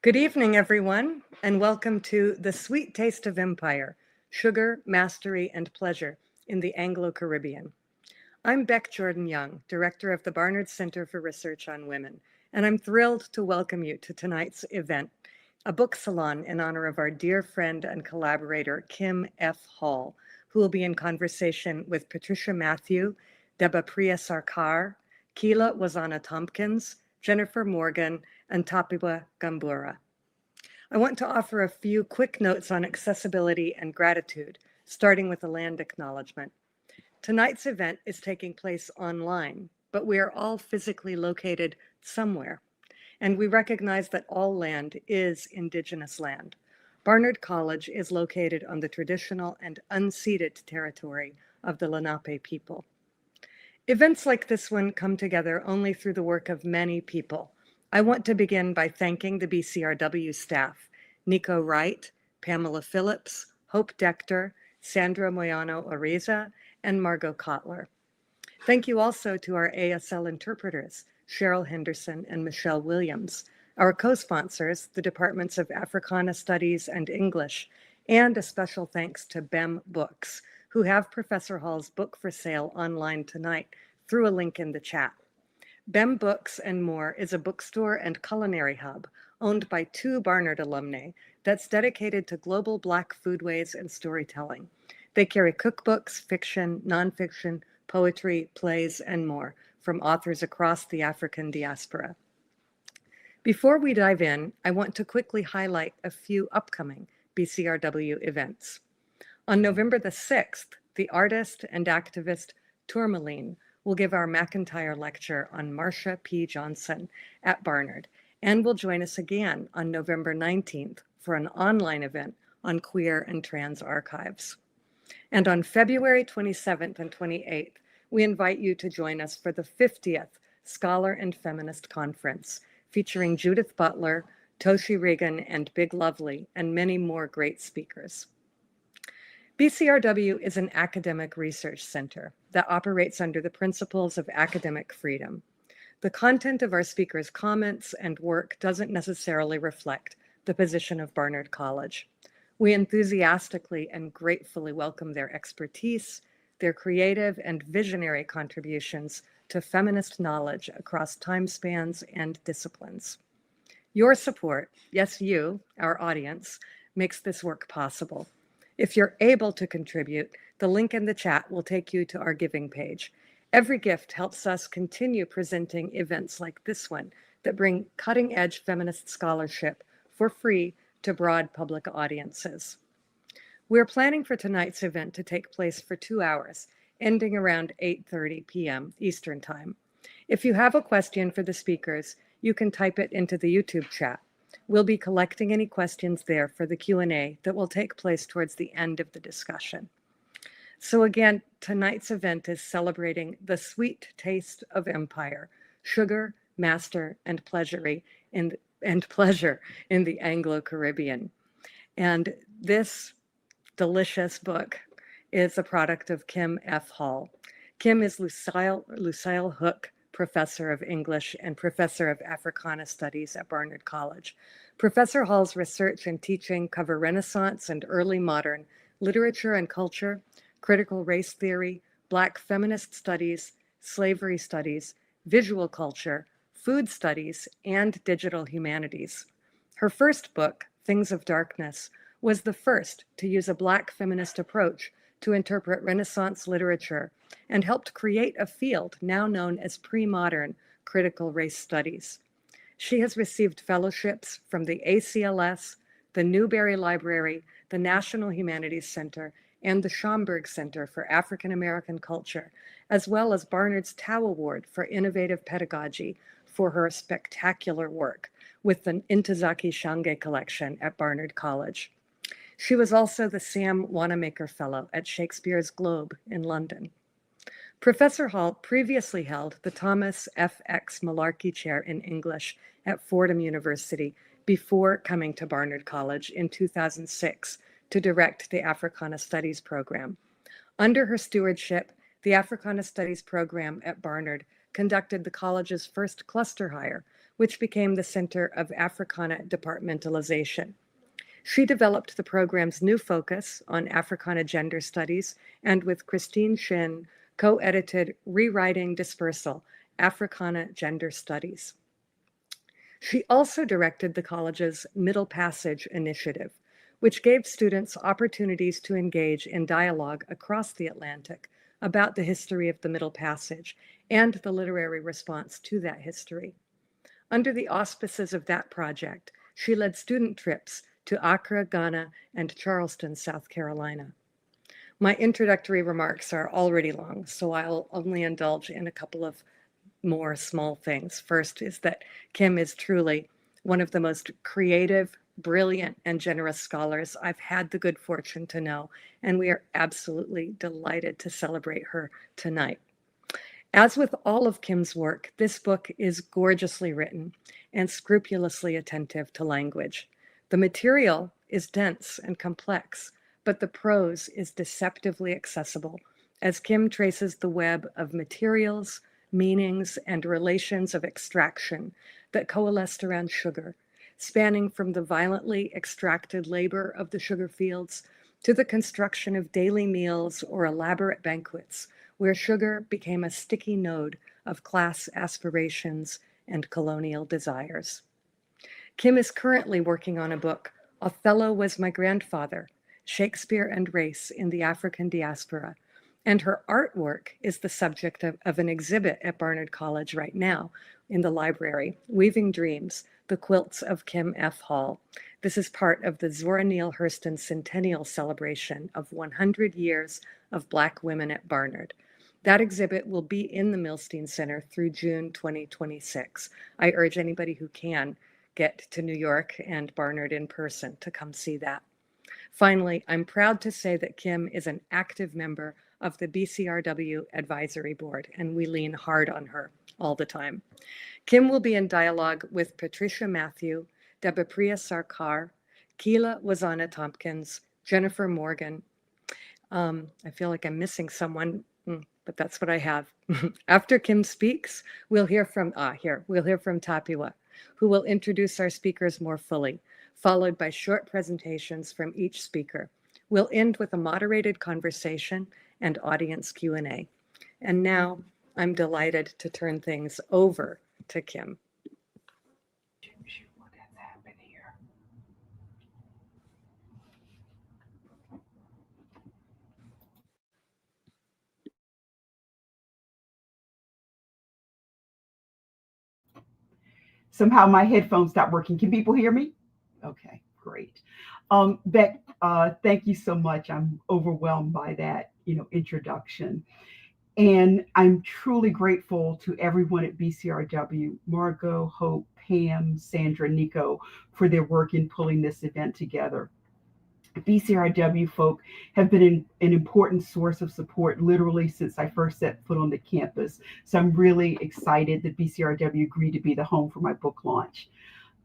Good evening, everyone, and welcome to The Sweet Taste of Empire, Sugar, Mastery, and Pleasure in the Anglo Caribbean. I'm Beck Jordan-Young, Director of the Barnard Center for Research on Women, and I'm thrilled to welcome you to tonight's event, a book salon in honor of our dear friend and collaborator, Kim F. Hall, who will be in conversation with Patricia Matthew, Debapriya Sarkar, Kyla Wazana Tompkins, Jennifer Morgan, and Tapiwa Gambura. I want to offer a few quick notes on accessibility and gratitude, starting with a land acknowledgement. Tonight's event is taking place online, but we are all physically located somewhere, and we recognize that all land is Indigenous land. Barnard College is located on the traditional and unceded territory of the Lenape people. Events like this one come together only through the work of many people. I want to begin by thanking the BCRW staff, Nico Wright, Pamela Phillips, Hope Dector, Sandra Moyano Ariza, and Margot Kotler. Thank you also to our ASL interpreters, Cheryl Henderson and Michelle Williams, our co-sponsors, the Departments of Africana Studies and English, and a special thanks to BEM Books, who have Professor Hall's book for sale online tonight through a link in the chat. BEM Books and More is a bookstore and culinary hub owned by two Barnard alumnae that's dedicated to global Black foodways and storytelling. They carry cookbooks, fiction, nonfiction, poetry, plays, and more from authors across the African diaspora. Before we dive in, I want to quickly highlight a few upcoming BCRW events. On November the 6th, the artist and activist Tourmaline will give our McIntyre lecture on Marcia P. Johnson at Barnard, and will join us again on November 19th for an online event on queer and trans archives. And on February 27th and 28th, we invite you to join us for the 50th Scholar and Feminist Conference, featuring Judith Butler, Toshi Regan, and Big Lovely, and many more great speakers. BCRW is an academic research center that operates under the principles of academic freedom. The content of our speakers' comments and work doesn't necessarily reflect the position of Barnard College. We enthusiastically and gratefully welcome their expertise, their creative and visionary contributions to feminist knowledge across time spans and disciplines. Your support, yes, you, our audience, makes this work possible. If you're able to contribute, the link in the chat will take you to our giving page. Every gift helps us continue presenting events like this one that bring cutting-edge feminist scholarship for free to broad public audiences. We're planning for tonight's event to take place for 2 hours, ending around 8:30 p.m. Eastern Time. If you have a question for the speakers, you can type it into the YouTube chat. We'll be collecting any questions there for the Q&A that will take place towards the end of the discussion. So again, tonight's event is celebrating the sweet taste of empire, sugar, master, and pleasure in the Anglo Caribbean. And this delicious book is a product of Kim F. Hall. Kim is Lucyle Hook Professor of English and Professor of Africana Studies at Barnard College. Professor Hall's research and teaching cover Renaissance and early modern literature and culture, critical race theory, Black feminist studies, slavery studies, visual culture, food studies, and digital humanities. Her first book, Things of Darkness, was the first to use a Black feminist approach to interpret Renaissance literature and helped create a field now known as pre-modern critical race studies. She has received fellowships from the ACLS, the Newberry Library, the National Humanities Center, and the Schomburg Center for African American Culture, as well as Barnard's Tao Award for Innovative Pedagogy for her spectacular work with the Intozaki Shange collection at Barnard College. She was also the Sam Wanamaker Fellow at Shakespeare's Globe in London. Professor Hall previously held the Thomas F. X. Malarkey Chair in English at Fordham University before coming to Barnard College in 2006 to direct the Africana Studies program. Under her stewardship, the Africana Studies program at Barnard conducted the college's first cluster hire, which became the Center of Africana Departmentalization. She developed the program's new focus on Africana gender studies and with Christine Shin co-edited Rewriting Dispersal, Africana Gender Studies. She also directed the college's Middle Passage initiative, which gave students opportunities to engage in dialogue across the Atlantic about the history of the Middle Passage and the literary response to that history. Under the auspices of that project, she led student trips to Accra, Ghana, and Charleston, South Carolina. My introductory remarks are already long, so I'll only indulge in a couple of more small things. First is that Kim is truly one of the most creative, brilliant, and generous scholars I've had the good fortune to know, and we are absolutely delighted to celebrate her tonight. As with all of Kim's work, this book is gorgeously written and scrupulously attentive to language. The material is dense and complex, but the prose is deceptively accessible as Kim traces the web of materials, meanings, and relations of extraction that coalesced around sugar, spanning from the violently extracted labor of the sugar fields to the construction of daily meals or elaborate banquets, where sugar became a sticky node of class aspirations and colonial desires. Kim is currently working on a book, Othello Was My Grandfather, Shakespeare and Race in the African Diaspora, and her artwork is the subject of an exhibit at Barnard College right now in the library, Weaving Dreams, The Quilts of Kim F. Hall. This is part of the Zora Neale Hurston Centennial Celebration of 100 Years of Black Women at Barnard. That exhibit will be in the Milstein Center through June 2026. I urge anybody who can get to New York and Barnard in person to come see that. Finally, I'm proud to say that Kim is an active member of the BCRW Advisory Board, and we lean hard on her all the time. Kim will be in dialogue with Patricia Matthew, Debapriya Sarkar, Kyla Wazana Tompkins, Jennifer Morgan. I feel like I'm missing someone, but that's what I have. After Kim speaks, we'll hear from Tapiwa, who will introduce our speakers more fully, followed by short presentations from each speaker. We'll end with a moderated conversation and audience Q&A. And now I'm delighted to turn things over to Kim. Somehow my headphones stopped working. Can people hear me? Okay, great. Beck, thank you so much. I'm overwhelmed by that, introduction. And I'm truly grateful to everyone at BCRW, Margot, Hope, Pam, Sandra, Nico, for their work in pulling this event together. BCRW folk have been an important source of support literally since I first set foot on the campus. So I'm really excited that BCRW agreed to be the home for my book launch.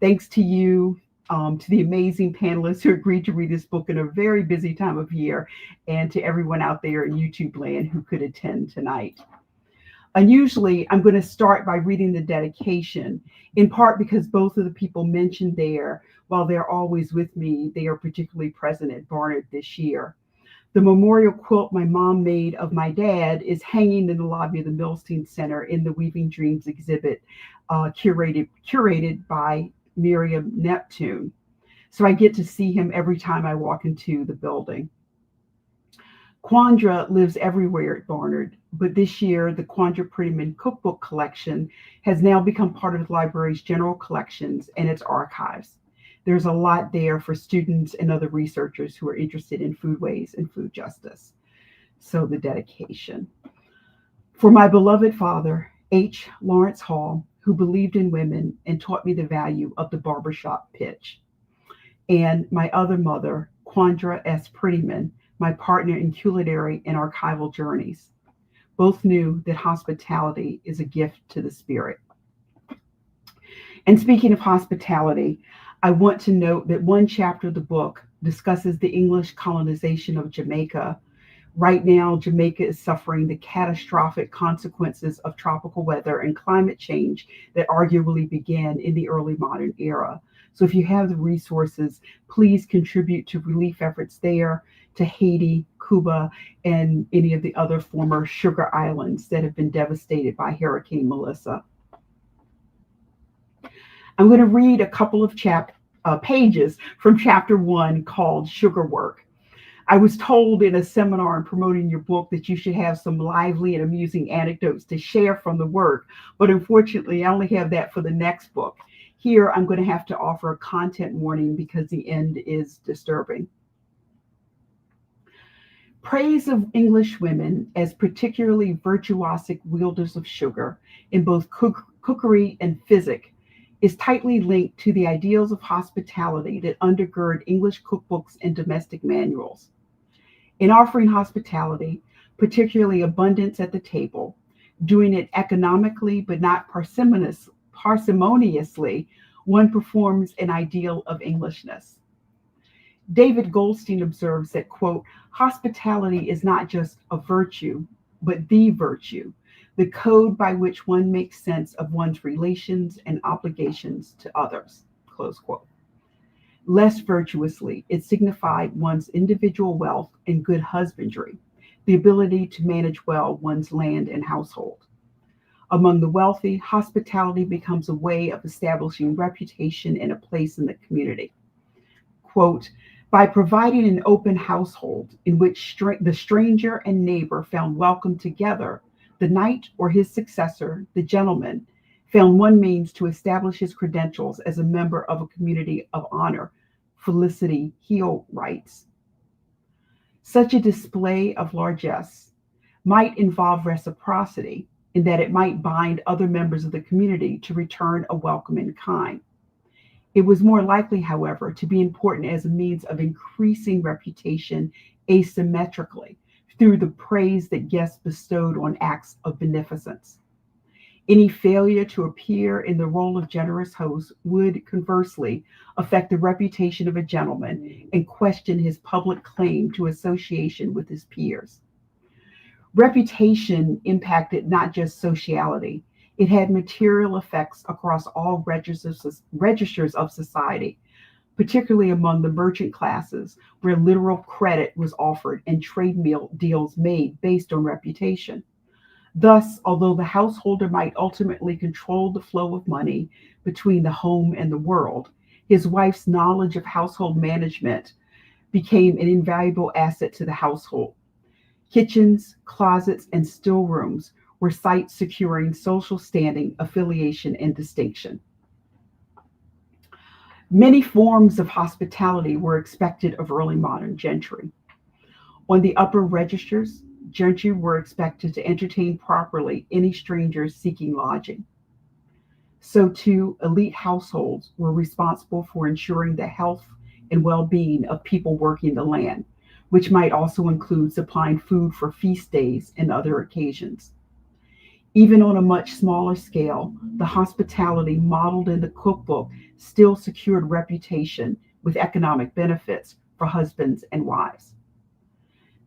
Thanks to you, to the amazing panelists who agreed to read this book in a very busy time of year, and to everyone out there in YouTube land who could attend tonight. Unusually, I'm going to start by reading the dedication, in part because both of the people mentioned there, while they're always with me, they are particularly present at Barnard this year. The memorial quilt my mom made of my dad is hanging in the lobby of the Milstein Center in the Weaving Dreams exhibit, curated by Miriam Neptune. So I get to see him every time I walk into the building. Quandra lives everywhere at Barnard, but this year the Quandra Prettyman cookbook collection has now become part of the library's general collections and its archives. There's a lot there for students and other researchers who are interested in foodways and food justice. So the dedication. For my beloved father, H. Lawrence Hall, who believed in women and taught me the value of the barbershop pitch. And my other mother, Quandra S. Prettyman, my partner in culinary and archival journeys. Both knew that hospitality is a gift to the spirit. And speaking of hospitality, I want to note that one chapter of the book discusses the English colonization of Jamaica, Right now, Jamaica is suffering the catastrophic consequences of tropical weather and climate change that arguably began in the early modern era. So, if you have the resources, please contribute to relief efforts there, to Haiti, Cuba, and any of the other former sugar islands that have been devastated by Hurricane Melissa. I'm going to read a couple of pages from chapter 1 called Sugar Work. I was told in a seminar in promoting your book that you should have some lively and amusing anecdotes to share from the work, but unfortunately, I only have that for the next book. Here, I'm going to have to offer a content warning because the end is disturbing. Praise of English women as particularly virtuosic wielders of sugar in both cookery and physic is tightly linked to the ideals of hospitality that undergird English cookbooks and domestic manuals. In offering hospitality, particularly abundance at the table, doing it economically but not parsimoniously, one performs an ideal of Englishness. David Goldstein observes that, quote, hospitality is not just a virtue, but the virtue, the code by which one makes sense of one's relations and obligations to others, close quote. Less virtuously, it signified one's individual wealth and good husbandry, the ability to manage well one's land and household. Among the wealthy, hospitality becomes a way of establishing reputation and a place in the community. Quote, by providing an open household in which the stranger and neighbor found welcome together, the knight or his successor, the gentleman, found one means to establish his credentials as a member of a community of honor, Felicity Heel writes. Such a display of largesse might involve reciprocity in that it might bind other members of the community to return a welcome in kind. It was more likely, however, to be important as a means of increasing reputation asymmetrically through the praise that guests bestowed on acts of beneficence. Any failure to appear in the role of generous host would, conversely, affect the reputation of a gentleman and question his public claim to association with his peers. Reputation impacted not just sociality, it had material effects across all registers of society, particularly among the merchant classes, where literal credit was offered and trade deals made based on reputation. Thus, although the householder might ultimately control the flow of money between the home and the world, his wife's knowledge of household management became an invaluable asset to the household. Kitchens, closets, and still rooms were sites securing social standing, affiliation, and distinction. Many forms of hospitality were expected of early modern gentry. On the upper registers, gentry were expected to entertain properly any strangers seeking lodging. So too, elite households were responsible for ensuring the health and well-being of people working the land, which might also include supplying food for feast days and other occasions. Even on a much smaller scale, the hospitality modeled in the cookbook still secured reputation with economic benefits for husbands and wives.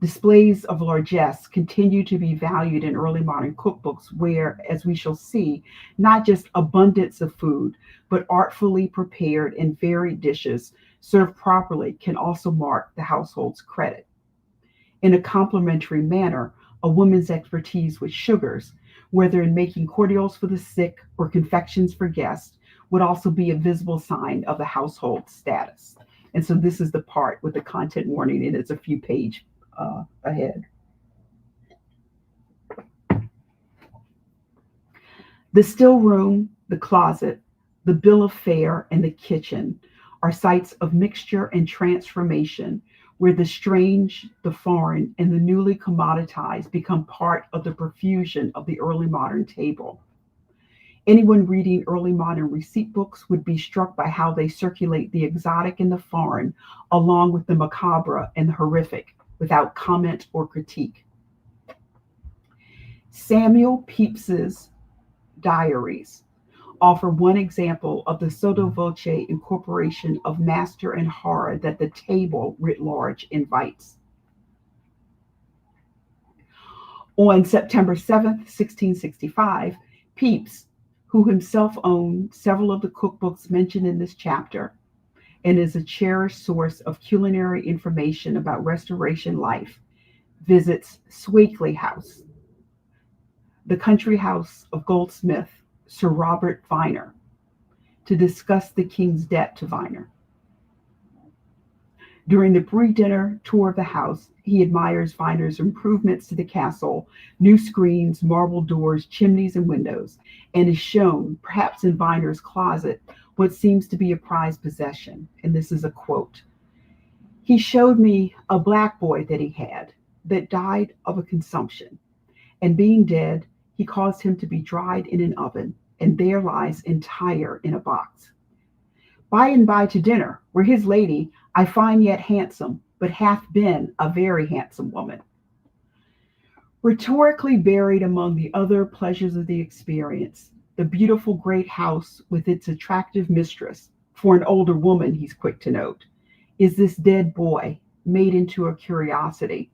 Displays of largesse continue to be valued in early modern cookbooks where, as we shall see, not just abundance of food, but artfully prepared and varied dishes served properly can also mark the household's credit. In a complementary manner, a woman's expertise with sugars, whether in making cordials for the sick or confections for guests, would also be a visible sign of the household status. And so this is the part with the content warning, and it's a few pages ahead. The still room, the closet, the bill of fare, and the kitchen are sites of mixture and transformation where the strange, the foreign, and the newly commoditized become part of the profusion of the early modern table. Anyone reading early modern receipt books would be struck by how they circulate the exotic and the foreign, along with the macabre and the horrific, without comment or critique. Samuel Pepys's diaries offer one example of the sotto voce incorporation of master and horror that the table writ large invites. On September 7th, 1665, Pepys, who himself owned several of the cookbooks mentioned in this chapter and is a cherished source of culinary information about Restoration life, visits Swakeley House, the country house of goldsmith Sir Robert Viner, to discuss the king's debt to Viner. During the pre-dinner tour of the house, he admires Viner's improvements to the castle, new screens, marble doors, chimneys, and windows, and is shown, perhaps in Viner's closet, what seems to be a prized possession. And this is a quote. He showed me a black boy that he had that died of a consumption, and being dead, he caused him to be dried in an oven, and there lies entire in a box. By and by to dinner, where his lady I find yet handsome, but hath been a very handsome woman. Rhetorically buried among the other pleasures of the experience, the beautiful great house with its attractive mistress, for an older woman, he's quick to note, is this dead boy made into a curiosity.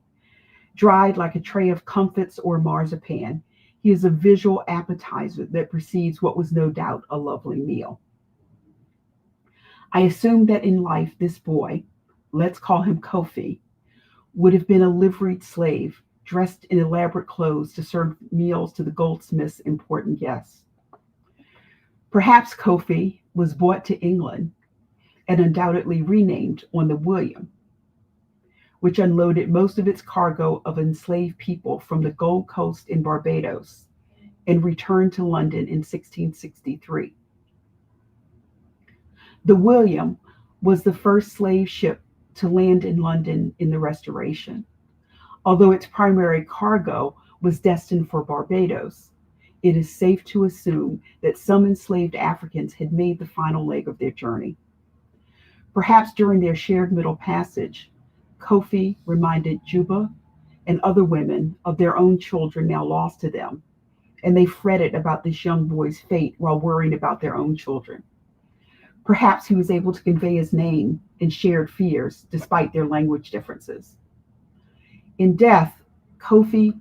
Dried like a tray of comfits or marzipan, he is a visual appetizer that precedes what was no doubt a lovely meal. I assume that in life this boy, let's call him Kofi, would have been a liveried slave, dressed in elaborate clothes to serve meals to the goldsmith's important guests. Perhaps Kofi was brought to England and undoubtedly renamed on the William, which unloaded most of its cargo of enslaved people from the Gold Coast in Barbados and returned to London in 1663. The William was the first slave ship to land in London in the Restoration. Although its primary cargo was destined for Barbados, it is safe to assume that some enslaved Africans had made the final leg of their journey. Perhaps during their shared middle passage, Kofi reminded Juba and other women of their own children now lost to them, and they fretted about this young boy's fate while worrying about their own children. Perhaps he was able to convey his name and shared fears despite their language differences. In death, Kofi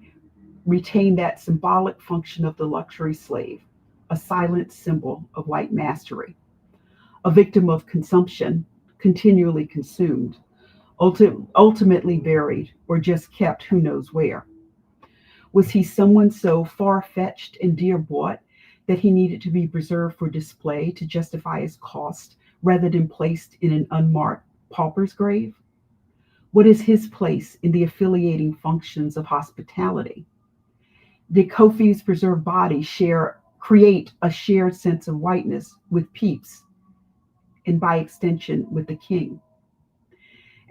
retained that symbolic function of the luxury slave, a silent symbol of white mastery, a victim of consumption, continually consumed, ultimately buried or just kept who knows where. Was he someone so far-fetched and dear-bought that he needed to be preserved for display to justify his cost rather than placed in an unmarked pauper's grave? What is his place in the affiliating functions of hospitality? Did Kofi's preserved body create a shared sense of whiteness with Pepys, and by extension with the king?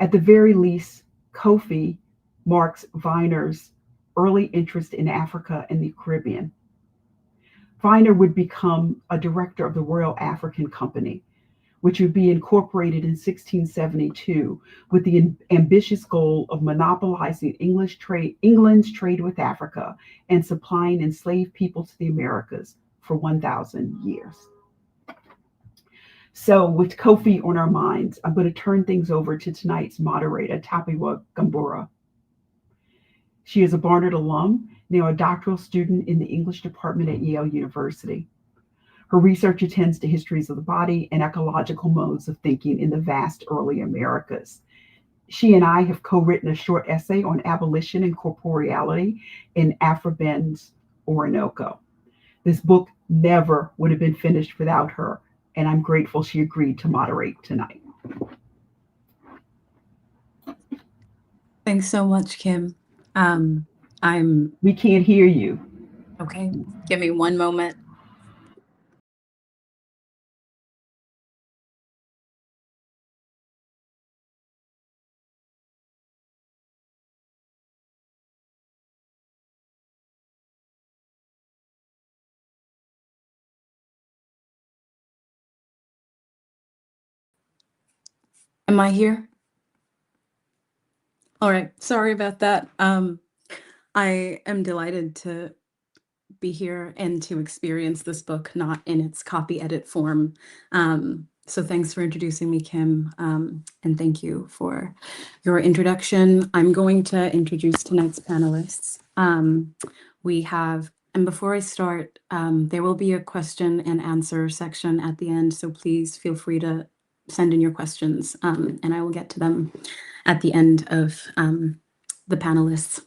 At the very least, Kofi marks Viner's early interest in Africa and the Caribbean. Viner would become a director of the Royal African Company, which would be incorporated in 1672 with the ambitious goal of monopolizing England's trade with Africa and supplying enslaved people to the Americas for 1,000 years. So with Kofi on our minds, I'm going to turn things over to tonight's moderator, Tapiwa Gambura. She is a Barnard alum, now a doctoral student in the English department at Yale University. Her research attends to histories of the body and ecological modes of thinking in the vast early Americas. She and I have co-written a short essay on abolition and corporeality in Afro-Ben's Orinoco. This book never would have been finished without her, and I'm grateful she agreed to moderate tonight. Thanks so much, Kim. We can't hear you. Okay. Give me one moment. Am I here? All right. Sorry about that. I am delighted to be here and to experience this book, not in its copy edit form. So thanks for introducing me, Kim, and thank you for your introduction. I'm going to introduce tonight's panelists. We have, and before I start, there will be a question and answer section at the end, so please feel free to send in your questions, and I will get to them at the end of the panelists.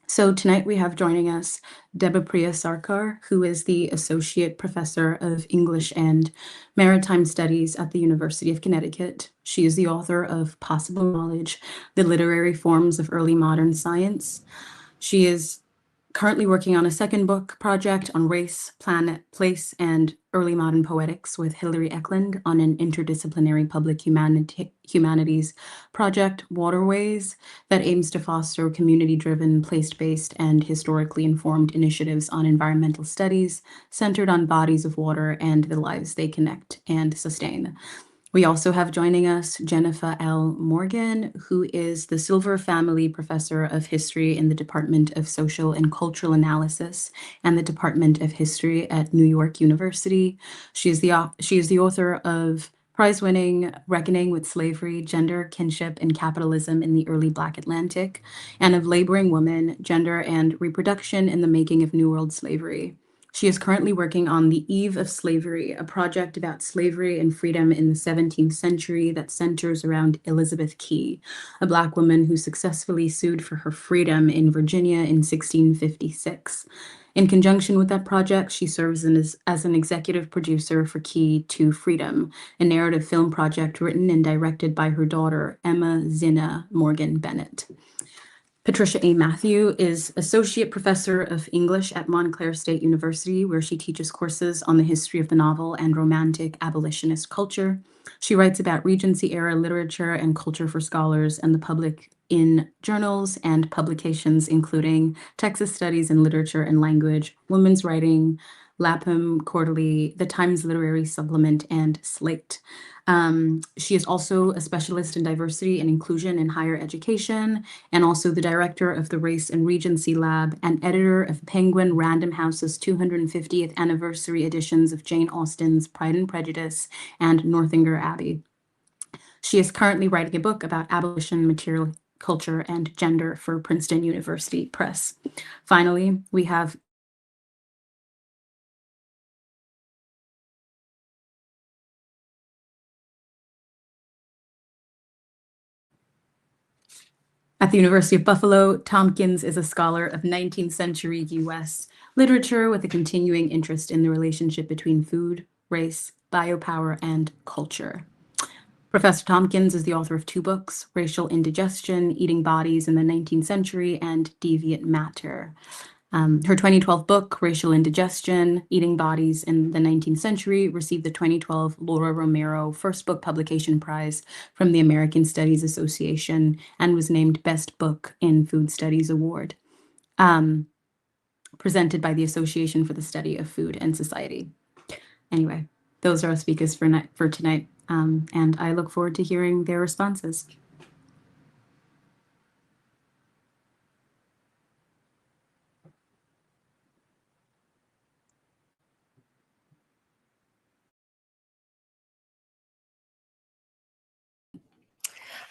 So tonight we have joining us Debapriya Sarkar, who is the Associate Professor of English and Maritime Studies at the University of Connecticut. She is the author of Possible Knowledge, The Literary Forms of Early Modern Science. She is currently working on a second book project on race, planet, place, and early modern poetics with Hilary Eklund on an interdisciplinary public humanities project, Waterways, that aims to foster community-driven, place-based, and historically informed initiatives on environmental studies centered on bodies of water and the lives they connect and sustain. We also have joining us Jennifer L. Morgan, who is the Silver Family Professor of History in the Department of Social and Cultural Analysis and the Department of History at New York University. She is the author of prize-winning Reckoning with Slavery, Gender, Kinship, and Capitalism in the Early Black Atlantic, and of Laboring Women, Gender, and Reproduction in the Making of New World Slavery. She is currently working on The Eve of Slavery, a project about slavery and freedom in the 17th century that centers around Elizabeth Key, a Black woman who successfully sued for her freedom in Virginia in 1656. In conjunction with that project, she serves as an executive producer for Key to Freedom, a narrative film project written and directed by her daughter, Emma Zina Morgan Bennett. Patricia A. Matthew is Associate Professor of English at Montclair State University, where she teaches courses on the history of the novel and romantic abolitionist culture. She writes about Regency-era literature and culture for scholars and the public in journals and publications, including Texas Studies in Literature and Language, Women's Writing, Lapham Quarterly, The Times Literary Supplement, and Slate. She is also a specialist in diversity and inclusion in higher education, and also the director of the Race and Regency Lab and editor of Penguin Random House's 250th anniversary editions of Jane Austen's Pride and Prejudice and Northanger Abbey. She is currently writing a book about abolition, material culture, and gender for Princeton University Press. Finally, we have at the University of Buffalo, Tompkins is a scholar of 19th century U.S. literature with a continuing interest in the relationship between food, race, biopower, and culture. Professor Tompkins is the author of two books, Racial Indigestion, Eating Bodies in the 19th Century, and Deviant Matter. Her 2012 book, Racial Indigestion, Eating Bodies in the 19th Century, received the 2012 Laura Romero First Book Publication Prize from the American Studies Association and was named Best Book in Food Studies Award, presented by the Association for the Study of Food and Society. Anyway, those are our speakers for tonight, and I look forward to hearing their responses.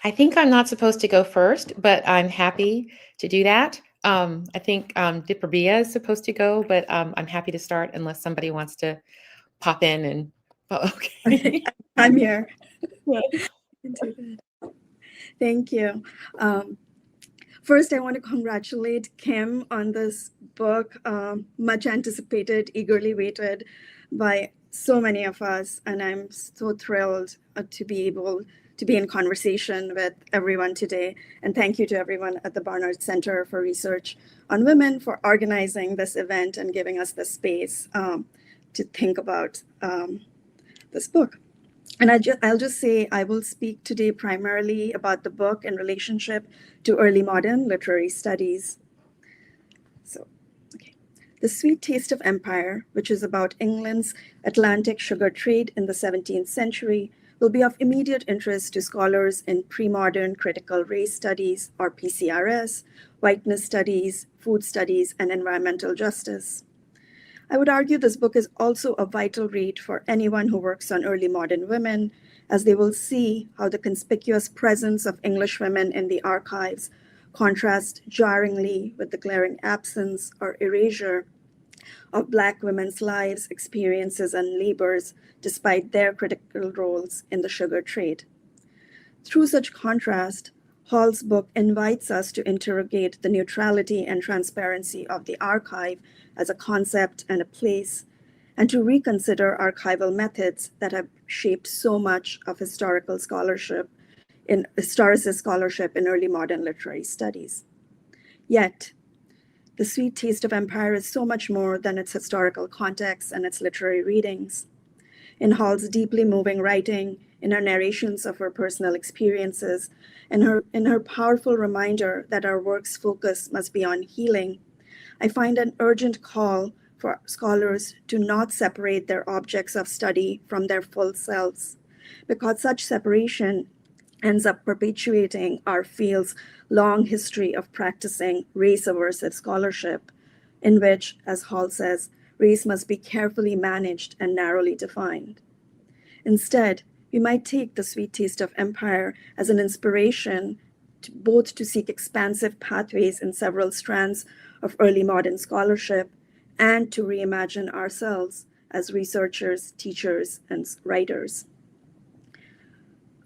I think I'm not supposed to go first, but I'm happy to do that. I think Debapriya is supposed to go, but I'm happy to start unless somebody wants to pop in and, oh, okay. I'm here. Thank you. First, I want to congratulate Kim on this book, much anticipated, eagerly waited by so many of us. And I'm so thrilled to be able to be in conversation with everyone today. And thank you to everyone at the Barnard Center for Research on Women for organizing this event and giving us the space to think about this book. And I'll just say I will speak today primarily about the book in relationship to early modern literary studies. So, okay. The Sweet Taste of Empire, which is about England's Atlantic sugar trade in the 17th century, will be of immediate interest to scholars in pre-modern critical race studies, or PCRS, whiteness studies, food studies, and environmental justice. I would argue this book is also a vital read for anyone who works on early modern women, as they will see how the conspicuous presence of English women in the archives contrasts jarringly with the glaring absence or erasure of Black women's lives, experiences, and labors, despite their critical roles in the sugar trade. Through such contrast, Hall's book invites us to interrogate the neutrality and transparency of the archive as a concept and a place, and to reconsider archival methods that have shaped so much of historicist scholarship in early modern literary studies. Yet, The Sweet Taste of Empire is so much more than its historical context and its literary readings. In Hall's deeply moving writing, in her narrations of her personal experiences, in her powerful reminder that our work's focus must be on healing, I find an urgent call for scholars to not separate their objects of study from their full selves, because such separation ends up perpetuating our field's long history of practicing race-aversive scholarship, in which, as Hall says, race must be carefully managed and narrowly defined. Instead, we might take The Sweet Taste of Empire as an inspiration both to seek expansive pathways in several strands of early modern scholarship and to reimagine ourselves as researchers, teachers, and writers.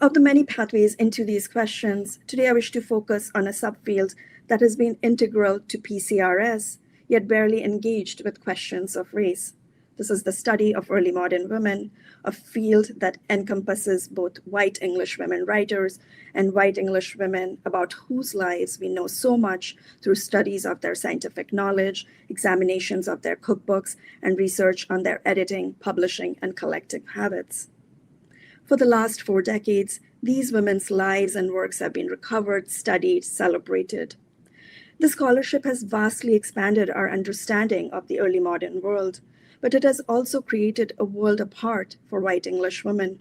Of the many pathways into these questions, today I wish to focus on a subfield that has been integral to PCRS, yet barely engaged with questions of race. This is the study of early modern women, a field that encompasses both white English women writers and white English women about whose lives we know so much through studies of their scientific knowledge, examinations of their cookbooks, and research on their editing, publishing, and collecting habits. For the last 4 decades, these women's lives and works have been recovered, studied, celebrated. The scholarship has vastly expanded our understanding of the early modern world, but it has also created a world apart for white English women,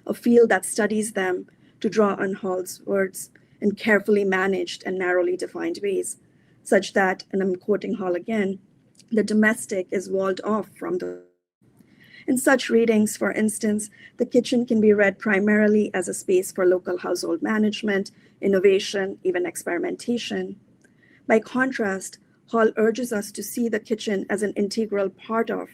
a field that studies them, to draw on Hall's words, in carefully managed and narrowly defined ways, such that, and I'm quoting Hall again, the domestic is walled off from the. In such readings, for instance, the kitchen can be read primarily as a space for local household management, innovation, even experimentation. By contrast, Hall urges us to see the kitchen as an integral part of,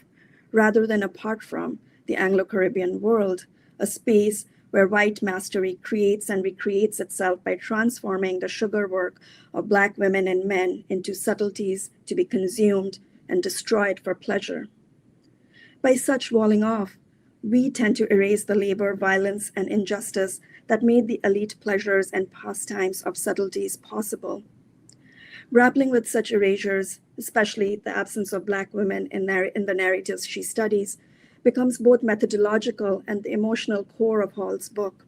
rather than apart from, the Anglo Caribbean world, a space where white mastery creates and recreates itself by transforming the sugar work of Black women and men into subtleties to be consumed and destroyed for pleasure. By such walling off, we tend to erase the labor, violence, and injustice that made the elite pleasures and pastimes of subtleties possible. Grappling with such erasures, especially the absence of Black women in the narratives she studies, becomes both methodological and the emotional core of Hall's book.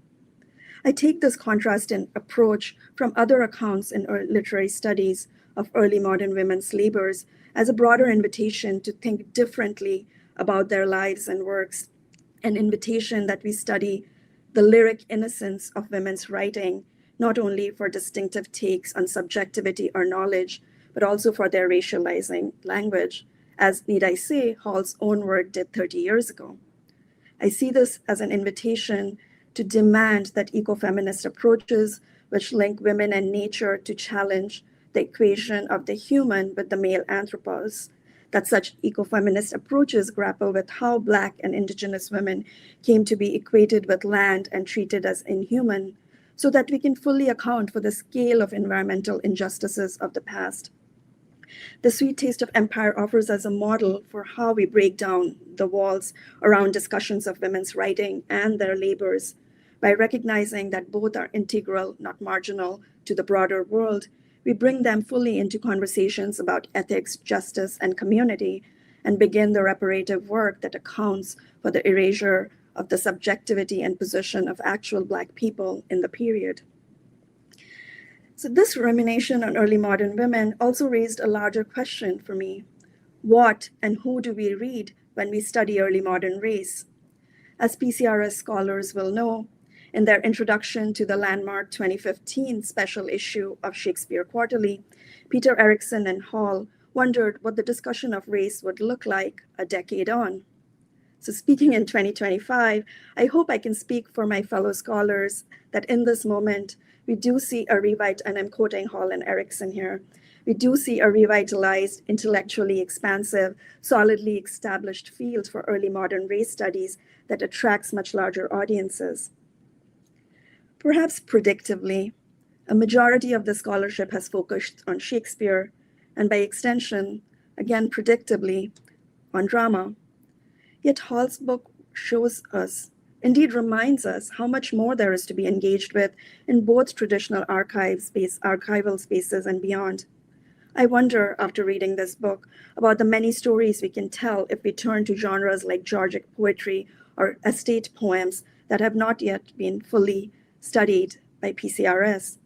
I take this contrasting approach from other accounts in literary studies of early modern women's labors as a broader invitation to think differently about their lives and works, an invitation that we study the lyric innocence of women's writing, not only for distinctive takes on subjectivity or knowledge, but also for their racializing language, as, need I say, Hall's own work did 30 years ago. I see this as an invitation to demand that ecofeminist approaches, which link women and nature to challenge the equation of the human with the male anthropos, that such ecofeminist approaches grapple with how Black and Indigenous women came to be equated with land and treated as inhuman, so that we can fully account for the scale of environmental injustices of the past. The Sweet Taste of Empire offers us a model for how we break down the walls around discussions of women's writing and their labors by recognizing that both are integral, not marginal, to the broader world. We bring them fully into conversations about ethics, justice, and community, and begin the reparative work that accounts for the erasure of the subjectivity and position of actual Black people in the period. So this rumination on early modern women also raised a larger question for me. What and who do we read when we study early modern race? As PCRS scholars will know, in their introduction to the landmark 2015 special issue of Shakespeare Quarterly, Peter Erickson and Hall wondered what the discussion of race would look like a decade on. So speaking in 2025, I hope I can speak for my fellow scholars that in this moment, we do see a and I'm quoting Hall and Erickson here, we do see a revitalized, intellectually expansive, solidly established field for early modern race studies that attracts much larger audiences. Perhaps predictably, a majority of the scholarship has focused on Shakespeare, and by extension, again predictably, on drama. Yet Hall's book shows us, indeed reminds us, how much more there is to be engaged with in both traditional archival spaces and beyond. I wonder, after reading this book, about the many stories we can tell if we turn to genres like Georgic poetry or estate poems that have not yet been fully studied by PCRS.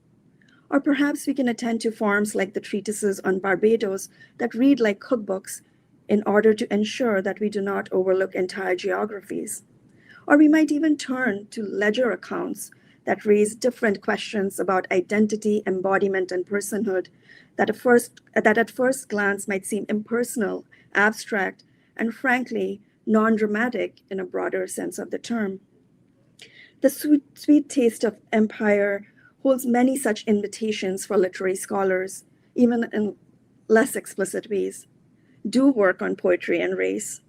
Or perhaps we can attend to forms like the treatises on Barbados that read like cookbooks in order to ensure that we do not overlook entire geographies. Or we might even turn to ledger accounts that raise different questions about identity, embodiment, and personhood that at first glance might seem impersonal, abstract, and frankly, non-dramatic in a broader sense of the term. The sweet taste of empire holds many such invitations for literary scholars, even in less explicit ways. Do work on poetry and race.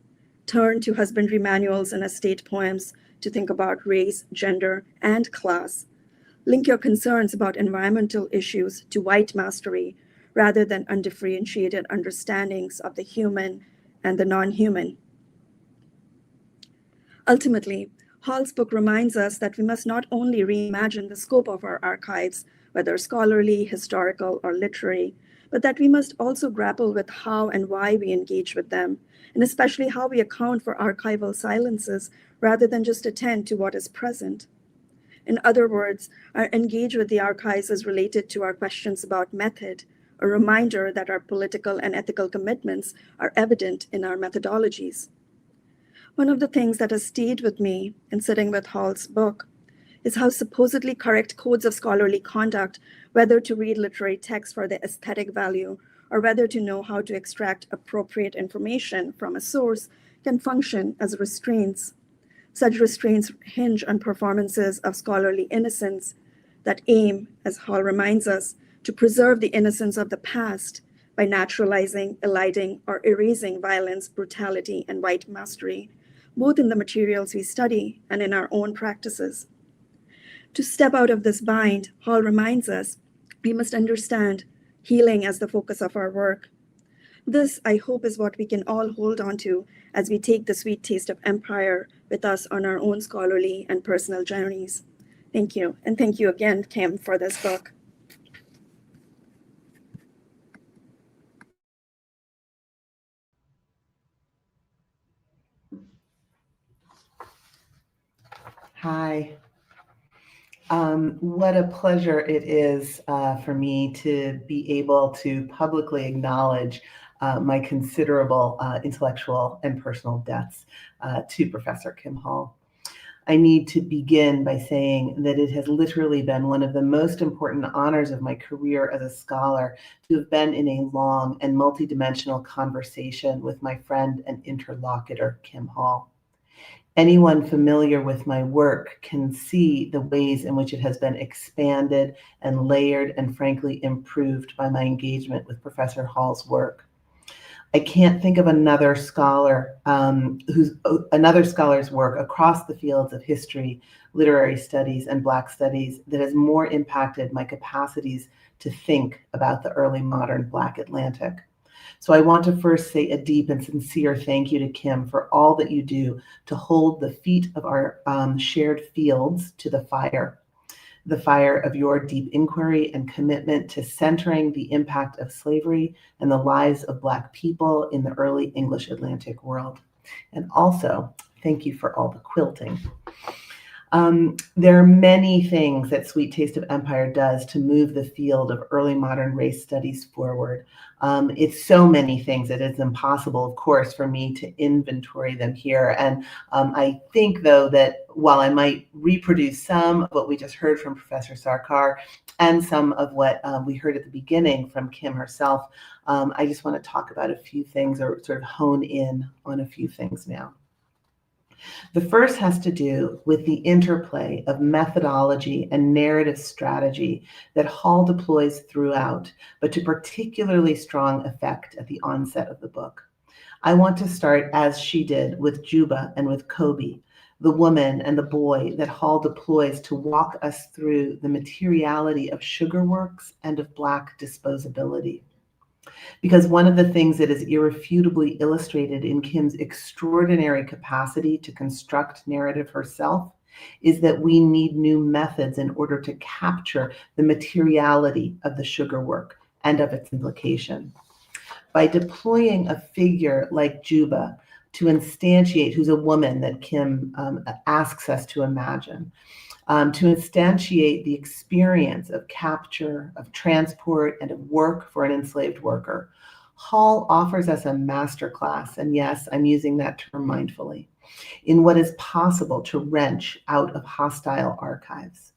Turn to husbandry manuals and estate poems to think about race, gender, and class. Link your concerns about environmental issues to white mastery rather than undifferentiated understandings of the human and the non-human. Ultimately, Hall's book reminds us that we must not only reimagine the scope of our archives, whether scholarly, historical, or literary, but that we must also grapple with how and why we engage with them, and especially how we account for archival silences rather than just attend to what is present. In other words, our engage with the archives is related to our questions about method, a reminder that our political and ethical commitments are evident in our methodologies. One of the things that has stayed with me in sitting with Hall's book is how supposedly correct codes of scholarly conduct, whether to read literary text for their aesthetic value or whether to know how to extract appropriate information from a source, can function as restraints. Such restraints hinge on performances of scholarly innocence that aim, as Hall reminds us, to preserve the innocence of the past by naturalizing, eliding, or erasing violence, brutality, and white mastery, both in the materials we study and in our own practices. To step out of this bind, Hall reminds us, we must understand healing as the focus of our work. This, I hope, is what we can all hold on to as we take the sweet taste of empire with us on our own scholarly and personal journeys. Thank you. And thank you again, Kim, for this book. Hi. What a pleasure it is for me to be able to publicly acknowledge my considerable intellectual and personal debts to Professor Kim Hall. I need to begin by saying that it has literally been one of the most important honors of my career as a scholar to have been in a long and multidimensional conversation with my friend and interlocutor, Kim Hall. Anyone familiar with my work can see the ways in which it has been expanded and layered and frankly improved by my engagement with Professor Hall's work. I can't think of another scholar scholar's work across the fields of history, literary studies, and Black studies that has more impacted my capacities to think about the early modern Black Atlantic. So I want to first say a deep and sincere thank you to Kim for all that you do to hold the feet of our shared fields to the fire of your deep inquiry and commitment to centering the impact of slavery and the lives of Black people in the early English Atlantic world. And also, thank you for all the quilting. There are many things that Sweet Taste of Empire does to move the field of early modern race studies forward. It's so many things that it's impossible, of course, for me to inventory them here. And I think, though, that while I might reproduce some of what we just heard from Professor Sarkar and some of what we heard at the beginning from Kim herself, I just want to talk about a few things, or sort of hone in on a few things now. The first has to do with the interplay of methodology and narrative strategy that Hall deploys throughout, but to particularly strong effect at the onset of the book. I want to start, as she did, with Juba and with Kobe, the woman and the boy that Hall deploys to walk us through the materiality of sugar works and of Black disposability. Because one of the things that is irrefutably illustrated in Kim's extraordinary capacity to construct narrative herself is that we need new methods in order to capture the materiality of the sugar work and of its implication. By deploying a figure like Juba to instantiate, who's a woman that Kim asks us to imagine, to instantiate the experience of capture, of transport, and of work for an enslaved worker, Hall offers us a masterclass, and yes, I'm using that term mindfully, in what is possible to wrench out of hostile archives.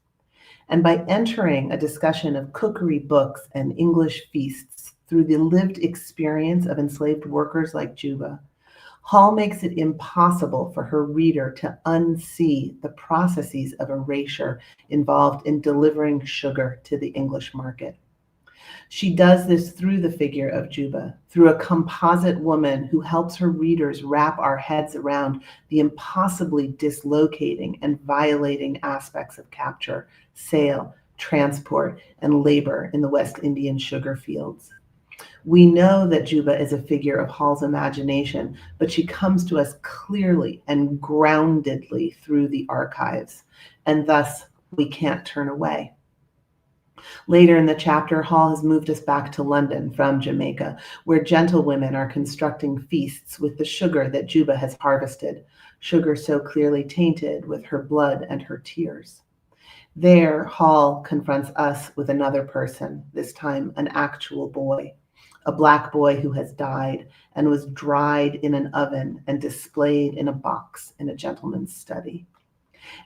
And by entering a discussion of cookery books and English feasts through the lived experience of enslaved workers like Juba, Hall makes it impossible for her reader to unsee the processes of erasure involved in delivering sugar to the English market. She does this through the figure of Juba, through a composite woman who helps her readers wrap our heads around the impossibly dislocating and violating aspects of capture, sale, transport, and labor in the West Indian sugar fields. We know that Juba is a figure of Hall's imagination, but she comes to us clearly and groundedly through the archives, and thus we can't turn away. Later in the chapter, Hall has moved us back to London from Jamaica, where gentlewomen are constructing feasts with the sugar that Juba has harvested, sugar so clearly tainted with her blood and her tears. There, Hall confronts us with another person, this time an actual boy, a Black boy who has died and was dried in an oven and displayed in a box in a gentleman's study.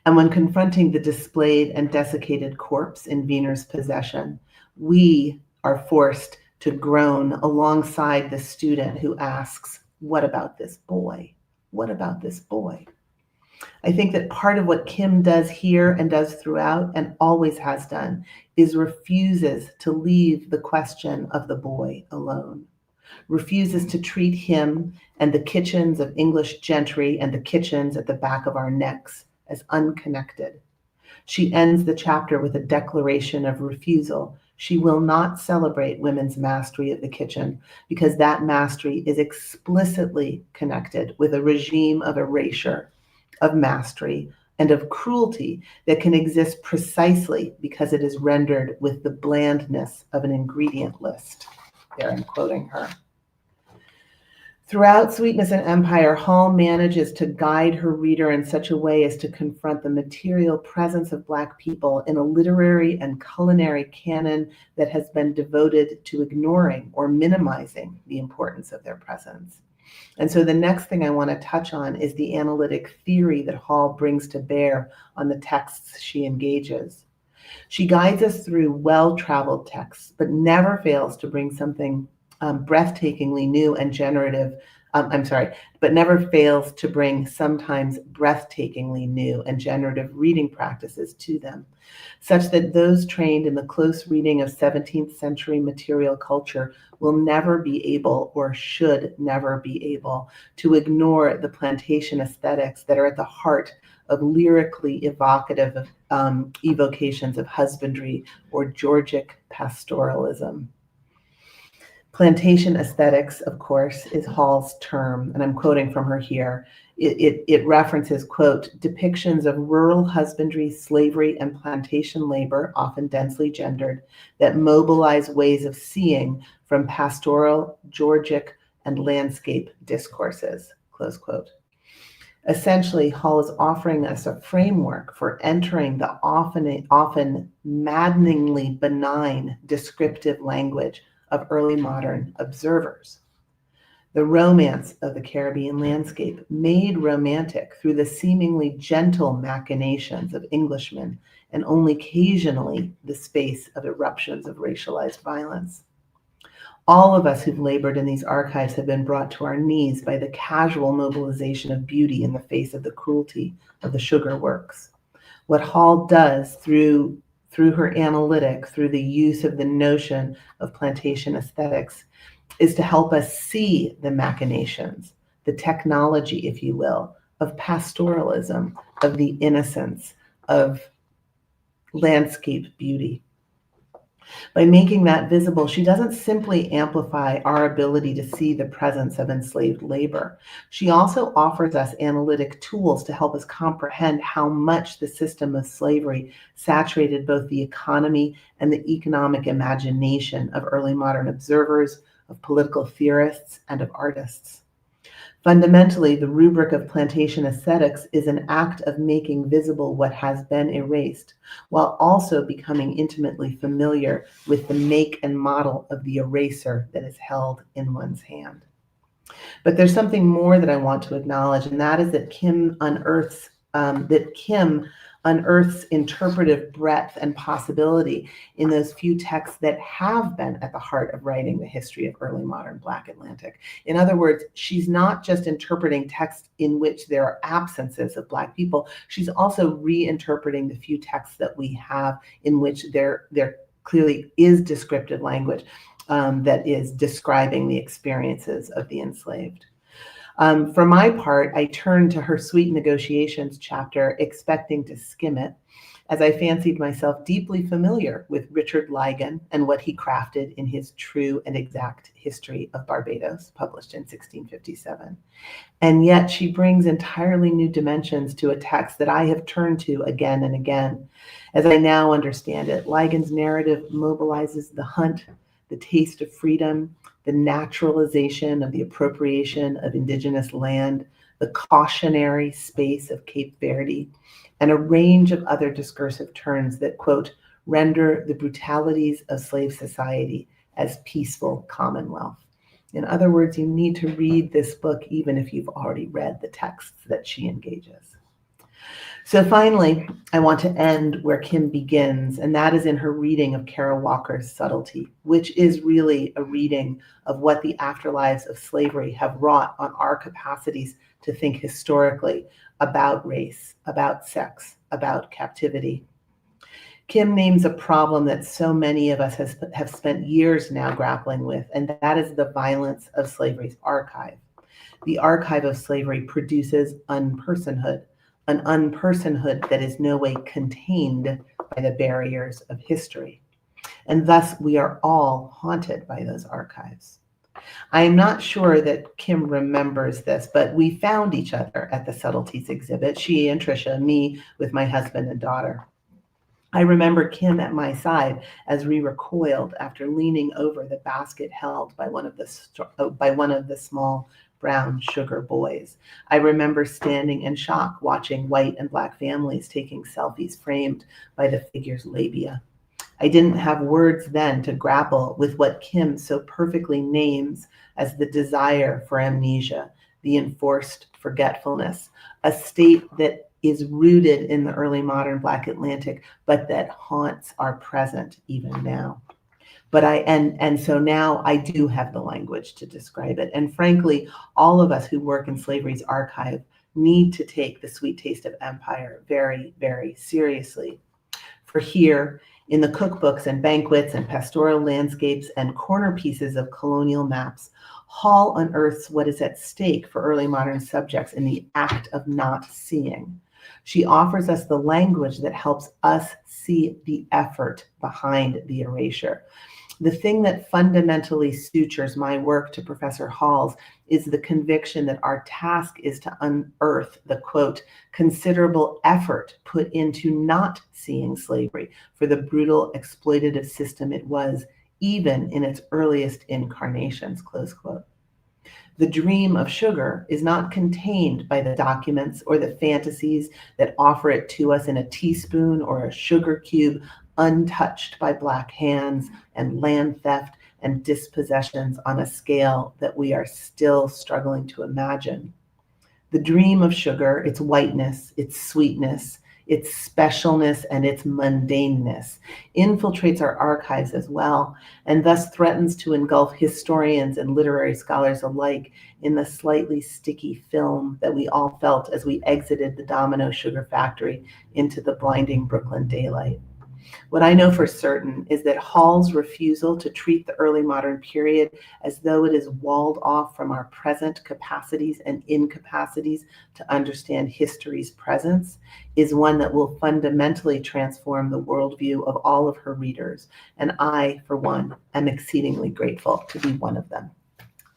And when confronting the displayed and desiccated corpse in Wiener's possession, we are forced to groan alongside the student who asks, "What about this boy? What about this boy?" I think that part of what Kim does here and does throughout and always has done is refuses to leave the question of the boy alone, refuses to treat him and the kitchens of English gentry and the kitchens at the back of our necks as unconnected. She ends the chapter with a declaration of refusal. She will not celebrate women's mastery of the kitchen because that mastery is explicitly connected with a regime of erasure, of mastery, and of cruelty that can exist precisely because it is rendered with the blandness of an ingredient list. There I'm quoting her. Throughout Sweetness and Empire, Hall manages to guide her reader in such a way as to confront the material presence of Black people in a literary and culinary canon that has been devoted to ignoring or minimizing the importance of their presence. And so the next thing I want to touch on is the analytic theory that Hall brings to bear on the texts she engages. She guides us through well-traveled texts, but never fails to bring something breathtakingly new and generative, but never fails to bring sometimes breathtakingly new and generative reading practices to them, such that those trained in the close reading of 17th century material culture will never be able, or should never be able, to ignore the plantation aesthetics that are at the heart of lyrically evocative evocations of husbandry or Georgic pastoralism. Plantation aesthetics, of course, is Hall's term, and I'm quoting from her here. It references, quote, depictions of rural husbandry, slavery, and plantation labor, often densely gendered, that mobilize ways of seeing from pastoral, Georgic, and landscape discourses, close quote. Essentially, Hall is offering us a framework for entering the often maddeningly benign descriptive language of early modern observers. The romance of the Caribbean landscape, made romantic through the seemingly gentle machinations of Englishmen and only occasionally the space of eruptions of racialized violence. All of us who've labored in these archives have been brought to our knees by the casual mobilization of beauty in the face of the cruelty of the sugar works. What Hall does through her analytic, through the use of the notion of plantation aesthetics, is to help us see the machinations, the technology, if you will, of pastoralism, of the innocence, of landscape beauty. By making that visible, she doesn't simply amplify our ability to see the presence of enslaved labor. She also offers us analytic tools to help us comprehend how much the system of slavery saturated both the economy and the economic imagination of early modern observers, of political theorists, and of artists. Fundamentally, the rubric of plantation aesthetics is an act of making visible what has been erased, while also becoming intimately familiar with the make and model of the eraser that is held in one's hand. But there's something more that I want to acknowledge, and that is that Kim unearths interpretive breadth and possibility in those few texts that have been at the heart of writing the history of early modern Black Atlantic. In other words, she's not just interpreting texts in which there are absences of Black people, she's also reinterpreting the few texts that we have in which there clearly is descriptive language that is describing the experiences of the enslaved. For my part, I turned to her Sweet Negotiations chapter, expecting to skim it, as I fancied myself deeply familiar with Richard Ligon and what he crafted in his True and Exact History of Barbados, published in 1657. And yet she brings entirely new dimensions to a text that I have turned to again and again. As I now understand it, Ligon's narrative mobilizes the hunt, the taste of freedom, the naturalization of the appropriation of indigenous land, the cautionary space of Cape Verde, and a range of other discursive turns that, quote, render the brutalities of slave society as peaceful commonwealth. In other words, you need to read this book even if you've already read the texts that she engages. So finally, I want to end where Kim begins, and that is in her reading of Kara Walker's Subtlety, which is really a reading of what the afterlives of slavery have wrought on our capacities to think historically about race, about sex, about captivity. Kim names a problem that so many of us have spent years now grappling with, and that is the violence of slavery's archive. The archive of slavery produces unpersonhood, an unpersonhood that is no way contained by the barriers of history. And thus we are all haunted by those archives. I am not sure that Kim remembers this, but we found each other at the Subtleties exhibit, she and Tricia, me with my husband and daughter. I remember Kim at my side as we recoiled after leaning over the basket held by one of the small brown sugar boys. I remember standing in shock watching white and Black families taking selfies framed by the figure's labia. I didn't have words then to grapple with what Kim so perfectly names as the desire for amnesia, the enforced forgetfulness, a state that is rooted in the early modern Black Atlantic, but that haunts our present even now. But so now I do have the language to describe it. And frankly, all of us who work in slavery's archive need to take the sweet taste of empire very, very seriously. For here, in the cookbooks and banquets and pastoral landscapes and corner pieces of colonial maps, Hall unearths what is at stake for early modern subjects in the act of not seeing. She offers us the language that helps us see the effort behind the erasure. The thing that fundamentally sutures my work to Professor Hall's is the conviction that our task is to unearth the, quote, considerable effort put into not seeing slavery for the brutal exploitative system it was, even in its earliest incarnations, close quote. The dream of sugar is not contained by the documents or the fantasies that offer it to us in a teaspoon or a sugar cube, untouched by Black hands and land theft and dispossessions on a scale that we are still struggling to imagine. The dream of sugar, its whiteness, its sweetness, its specialness, and its mundaneness infiltrates our archives as well, and thus threatens to engulf historians and literary scholars alike in the slightly sticky film that we all felt as we exited the Domino Sugar Factory into the blinding Brooklyn daylight. What I know for certain is that Hall's refusal to treat the early modern period as though it is walled off from our present capacities and incapacities to understand history's presence is one that will fundamentally transform the worldview of all of her readers. And I, for one, am exceedingly grateful to be one of them.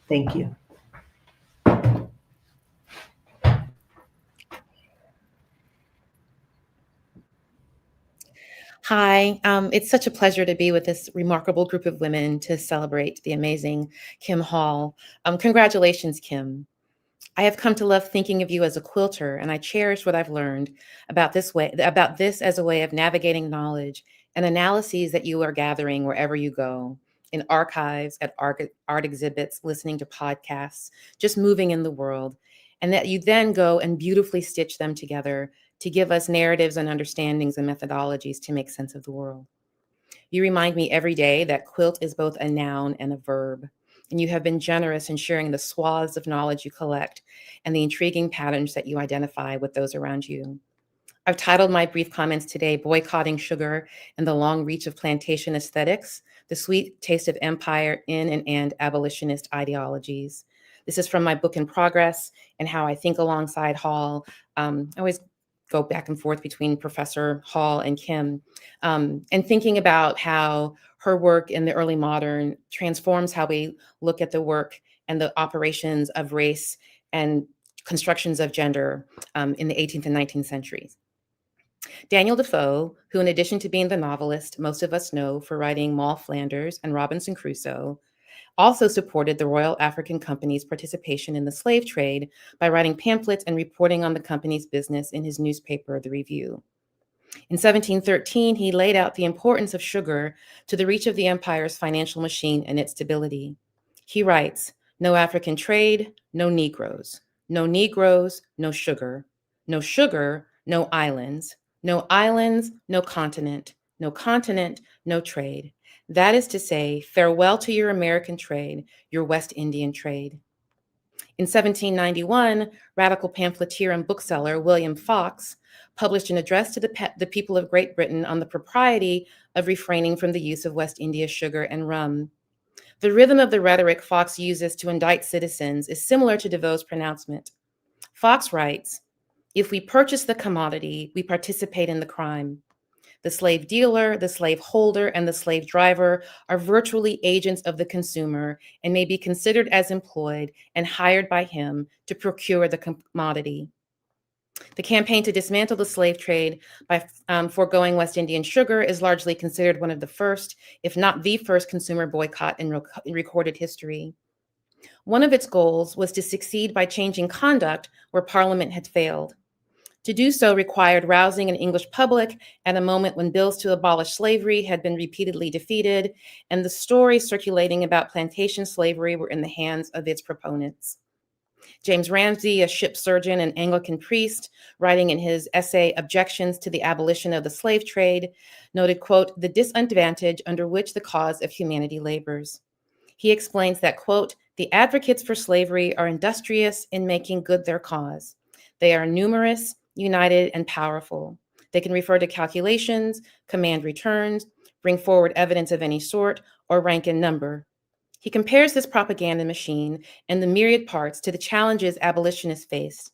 Thank you. Hi, it's such a pleasure to be with this remarkable group of women to celebrate the amazing Kim Hall. Congratulations, Kim. I have come to love thinking of you as a quilter, and I cherish what I've learned about this as a way of navigating knowledge and analyses that you are gathering wherever you go, in archives, at art exhibits, listening to podcasts, just moving in the world, and that you then go and beautifully stitch them together to give us narratives and understandings and methodologies to make sense of the world. You remind me every day that quilt is both a noun and a verb, and you have been generous in sharing the swaths of knowledge you collect and the intriguing patterns that you identify with those around you. I've titled my brief comments today, Boycotting Sugar and the Long Reach of Plantation Aesthetics, the Sweet Taste of Empire in and Abolitionist Ideologies. This is from my book in progress and how I think alongside Hall. I always go back and forth between Professor Hall and Kim, and thinking about how her work in the early modern transforms how we look at the work and the operations of race and constructions of gender in the 18th and 19th centuries. Daniel Defoe, who in addition to being the novelist most of us know for writing Moll Flanders and Robinson Crusoe, also supported the Royal African Company's participation in the slave trade by writing pamphlets and reporting on the company's business in his newspaper, The Review. In 1713, he laid out the importance of sugar to the reach of the empire's financial machine and its stability. He writes, "No African trade, no Negroes. No Negroes, no sugar. No sugar, no islands. No islands, no continent. No continent, no trade. That is to say, farewell to your American trade, your West Indian trade." In 1791, radical pamphleteer and bookseller William Fox published an address to the people of Great Britain on the propriety of refraining from the use of West India sugar and rum. The rhythm of the rhetoric Fox uses to indict citizens is similar to Defoe's pronouncement. Fox writes, "If we purchase the commodity, we participate in the crime. The slave dealer, the slave holder, and the slave driver are virtually agents of the consumer and may be considered as employed and hired by him to procure the commodity." The campaign to dismantle the slave trade by foregoing West Indian sugar is largely considered one of the first, if not the first, consumer boycott in recorded history. One of its goals was to succeed by changing conduct where Parliament had failed. To do so required rousing an English public at a moment when bills to abolish slavery had been repeatedly defeated, and the stories circulating about plantation slavery were in the hands of its proponents. James Ramsay, a ship surgeon and Anglican priest, writing in his essay Objections to the Abolition of the Slave Trade, noted, quote, "the disadvantage under which the cause of humanity labors." He explains that, quote, "the advocates for slavery are industrious in making good their cause. They are numerous, united, and powerful. They can refer to calculations, command returns, bring forward evidence of any sort, or rank in number." He compares this propaganda machine and the myriad parts to the challenges abolitionists faced.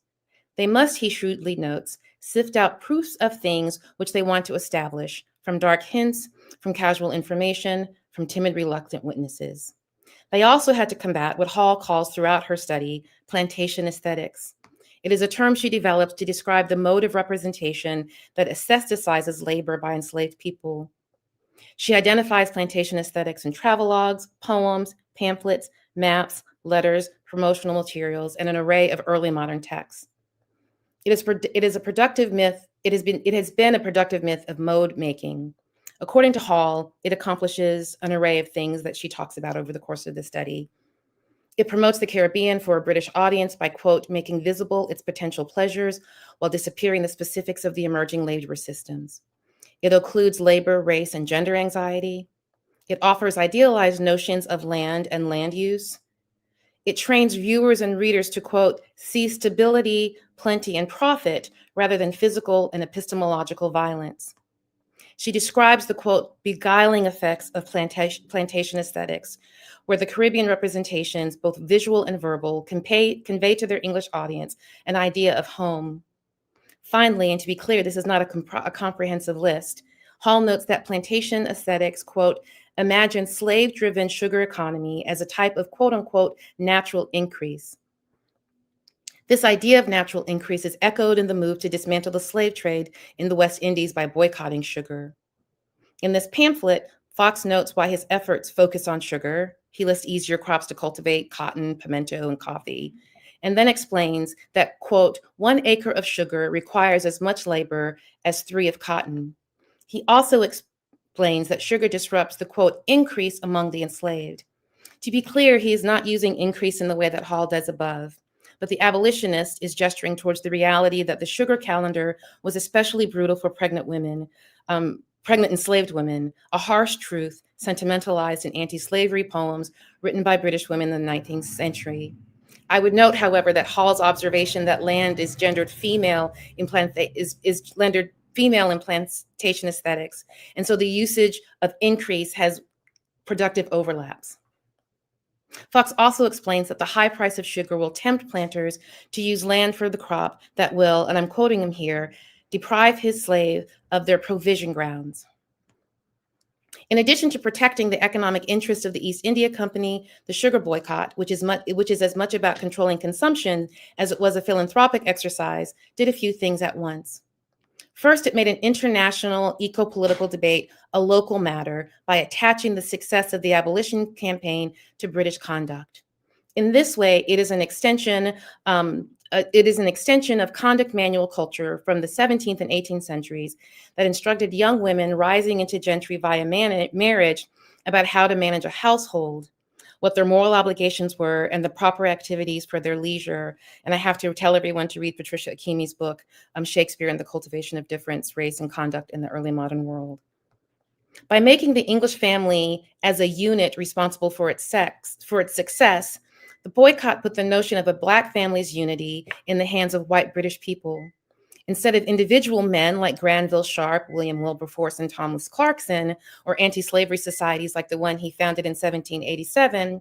They must, he shrewdly notes, sift out proofs of things which they want to establish, from dark hints, from casual information, from timid, reluctant witnesses. They also had to combat what Hall calls throughout her study plantation aesthetics. It is a term she develops to describe the mode of representation that aestheticizes labor by enslaved people. She identifies plantation aesthetics in travelogues, poems, pamphlets, maps, letters, promotional materials, and an array of early modern texts. It has been a productive myth of mode making. According to Hall, it accomplishes an array of things that she talks about over the course of the study. It promotes the Caribbean for a British audience by, quote, making visible its potential pleasures while disappearing the specifics of the emerging labor systems. It occludes labor, race, and gender anxiety. It offers idealized notions of land and land use. It trains viewers and readers to, quote, see stability, plenty, and profit rather than physical and epistemological violence. She describes the, quote, beguiling effects of plantation aesthetics, where the Caribbean representations, both visual and verbal, convey to their English audience an idea of home. Finally, and to be clear, this is not a comprehensive list, Hall notes that plantation aesthetics, quote, imagine slave-driven sugar economy as a type of, quote unquote, natural increase. This idea of natural increase is echoed in the move to dismantle the slave trade in the West Indies by boycotting sugar. In this pamphlet, Fox notes why his efforts focus on sugar. He lists easier crops to cultivate, cotton, pimento, and coffee, and then explains that, quote, 1 acre of sugar requires as much labor as 3 of cotton. He also explains that sugar disrupts the, quote, increase among the enslaved. To be clear, he is not using increase in the way that Hall does above, but the abolitionist is gesturing towards the reality that the sugar calendar was especially brutal for pregnant women, pregnant enslaved women, a harsh truth sentimentalized in anti-slavery poems written by British women in the 19th century. I would note, however, that Hall's observation that land is gendered female in gendered female in plantation aesthetics, and so the usage of increase has productive overlaps. Fox also explains that the high price of sugar will tempt planters to use land for the crop that will, and I'm quoting him here, deprive his slave of their provision grounds. In addition to protecting the economic interests of the East India Company, the sugar boycott, which is as much about controlling consumption as it was a philanthropic exercise, did a few things at once. First, it made an international eco-political debate a local matter by attaching the success of the abolition campaign to British conduct. In this way, it is an extension of conduct manual culture from the 17th and 18th centuries that instructed young women rising into gentry via marriage about how to manage a household, what their moral obligations were, and the proper activities for their leisure. And I have to tell everyone to read Patricia Akimi's book, Shakespeare and the Cultivation of Difference, Race and Conduct in the Early Modern World. By making the English family as a unit responsible for its success, the boycott put the notion of a Black family's unity in the hands of white British people. Instead of individual men like Granville Sharp, William Wilberforce, and Thomas Clarkson, or anti-slavery societies like the one he founded in 1787,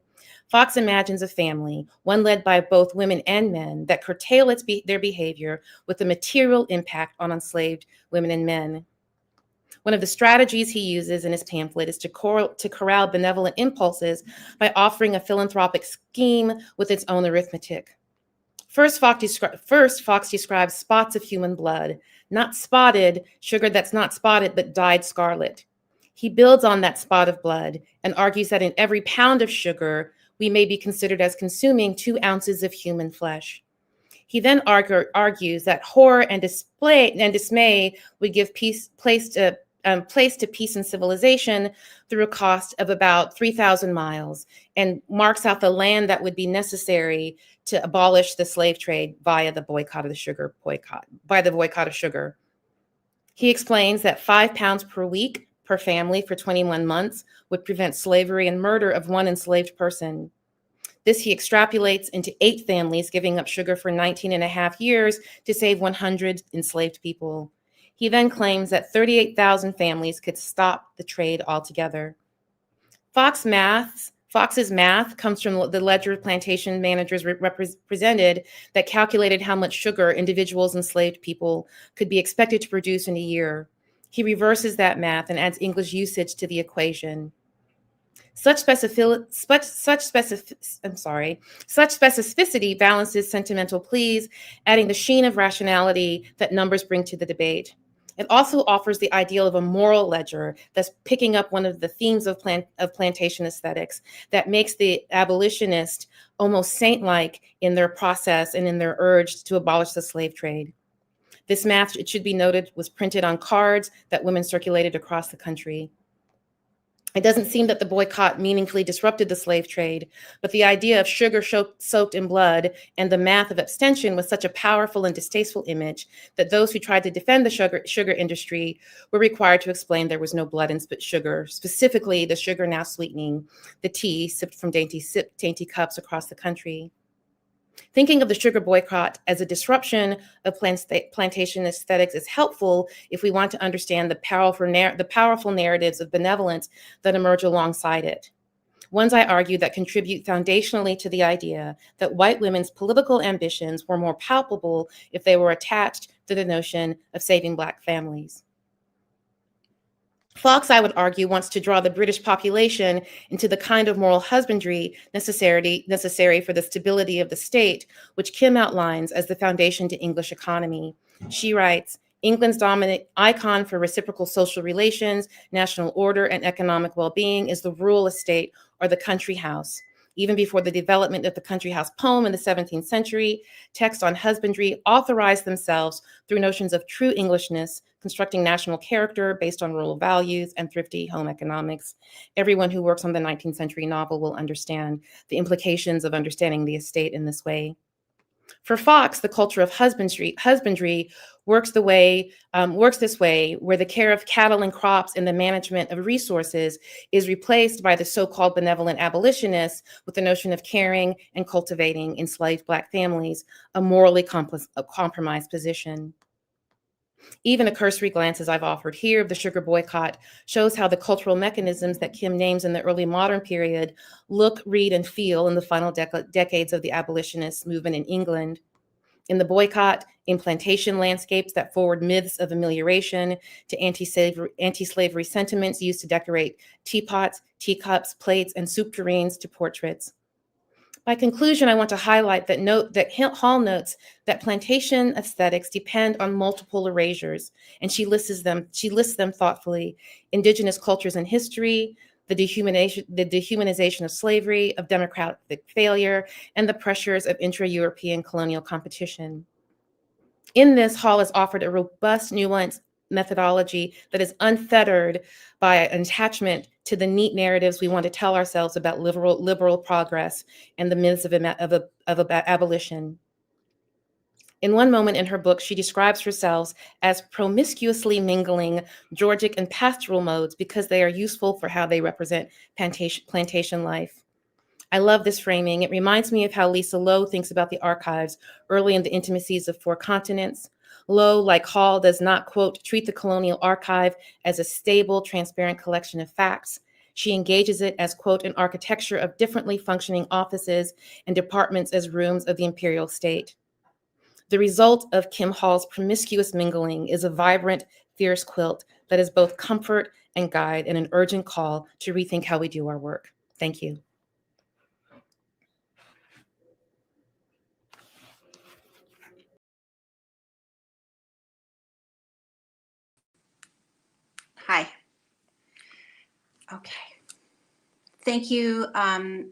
Fox imagines a family, one led by both women and men, that curtail their behavior with a material impact on enslaved women and men. One of the strategies he uses in his pamphlet is to corral benevolent impulses by offering a philanthropic scheme with its own arithmetic. First, Fox describes spots of human blood, not spotted, sugar that's not spotted but dyed scarlet. He builds on that spot of blood and argues that in every pound of sugar, we may be considered as consuming 2 ounces of human flesh. He then argues that horror and dismay would give place to peace and civilization through a cost of about 3,000 miles, and marks out the land that would be necessary to abolish the slave trade via the boycott of sugar. He explains that 5 pounds per week per family for 21 months would prevent slavery and murder of 1 enslaved person. This he extrapolates into 8 families giving up sugar for 19 and a half years to save 100 enslaved people. He then claims that 38,000 families could stop the trade altogether. Fox's math comes from the ledger plantation managers presented that calculated how much sugar individuals enslaved people could be expected to produce in a year. He reverses that math and adds English usage to the equation. Such specificity balances sentimental pleas, adding the sheen of rationality that numbers bring to the debate. It also offers the ideal of a moral ledger that's picking up one of the themes of plantation aesthetics that makes the abolitionist almost saint-like in their process and in their urge to abolish the slave trade. This math, it should be noted, was printed on cards that women circulated across the country. It doesn't seem that the boycott meaningfully disrupted the slave trade, but the idea of sugar soaked in blood and the math of abstention was such a powerful and distasteful image that those who tried to defend the sugar industry were required to explain there was no blood in sugar, specifically the sugar now sweetening the tea sipped from dainty cups across the country. Thinking of the sugar boycott as a disruption of plantation aesthetics is helpful if we want to understand the powerful narratives of benevolence that emerge alongside it. Ones, I argue, that contribute foundationally to the idea that white women's political ambitions were more palpable if they were attached to the notion of saving Black families. Fox, I would argue, wants to draw the British population into the kind of moral husbandry necessary for the stability of the state, which Kim outlines as the foundation to English economy. She writes, England's dominant icon for reciprocal social relations, national order, and economic well-being is the rural estate or the country house. Even before the development of the country house poem in the 17th century, texts on husbandry authorized themselves through notions of true Englishness, constructing national character based on rural values and thrifty home economics. Everyone who works on the 19th century novel will understand the implications of understanding the estate in this way. For Fox, the culture of husbandry works this way, where the care of cattle and crops and the management of resources is replaced by the so-called benevolent abolitionists with the notion of caring and cultivating enslaved Black families, a morally compromised position. Even a cursory glance, as I've offered here, of the sugar boycott shows how the cultural mechanisms that Kim names in the early modern period look, read, and feel in the final decades of the abolitionist movement in England. In the boycott, in plantation landscapes that forward myths of amelioration to anti-slavery sentiments used to decorate teapots, teacups, plates, and soup tureens to portraits. By conclusion, I want to highlight that Hall notes that plantation aesthetics depend on multiple erasures, and she lists them thoughtfully: indigenous cultures and history, the dehumanization of slavery, of democratic failure, and the pressures of intra-European colonial competition. In this, Hall has offered a robust, nuanced methodology that is unfettered by an attachment to the neat narratives we want to tell ourselves about liberal progress and the myths of abolition. In one moment in her book, she describes herself as promiscuously mingling Georgic and pastoral modes because they are useful for how they represent plantation life. I love this framing. It reminds me of how Lisa Lowe thinks about the archives early in the intimacies of Four Continents. Lowe, like Hall, does not, quote, treat the colonial archive as a stable, transparent collection of facts. She engages it as, quote, an architecture of differently functioning offices and departments as rooms of the imperial state. The result of Kim Hall's promiscuous mingling is a vibrant, fierce quilt that is both comfort and guide and an urgent call to rethink how we do our work. Thank you. Hi. Okay. Thank you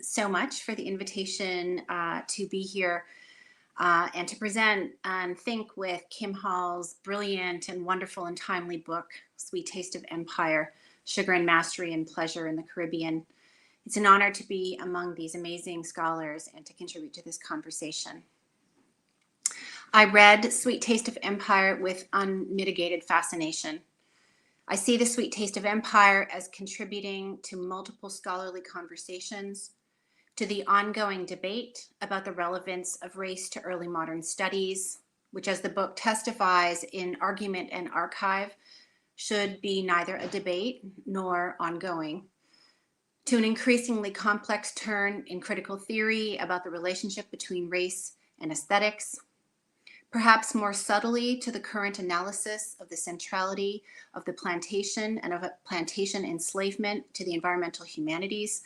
so much for the invitation to be here and to present and think with Kim Hall's brilliant and wonderful and timely book, Sweet Taste of Empire, Sugar and Mastery and Pleasure in the Caribbean. It's an honor to be among these amazing scholars and to contribute to this conversation. I read Sweet Taste of Empire with unmitigated fascination. I see the Sweet Taste of Empire as contributing to multiple scholarly conversations, to the ongoing debate about the relevance of race to early modern studies, which, as the book testifies in Argument and Archive, should be neither a debate nor ongoing, to an increasingly complex turn in critical theory about the relationship between race and aesthetics, perhaps more subtly to the current analysis of the centrality of the plantation and of plantation enslavement to the environmental humanities,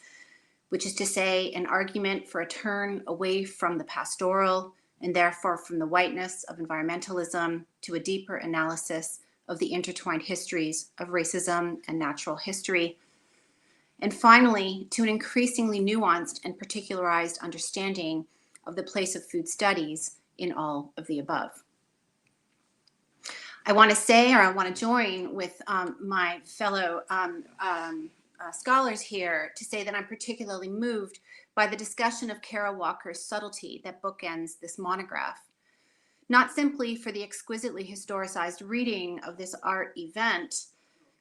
which is to say, an argument for a turn away from the pastoral and therefore from the whiteness of environmentalism to a deeper analysis of the intertwined histories of racism and natural history. And finally, to an increasingly nuanced and particularized understanding of the place of food studies in all of the above. I want to say, or I want to join with my fellow scholars here to say that I'm particularly moved by the discussion of Kara Walker's subtlety that bookends this monograph. Not simply for the exquisitely historicized reading of this art event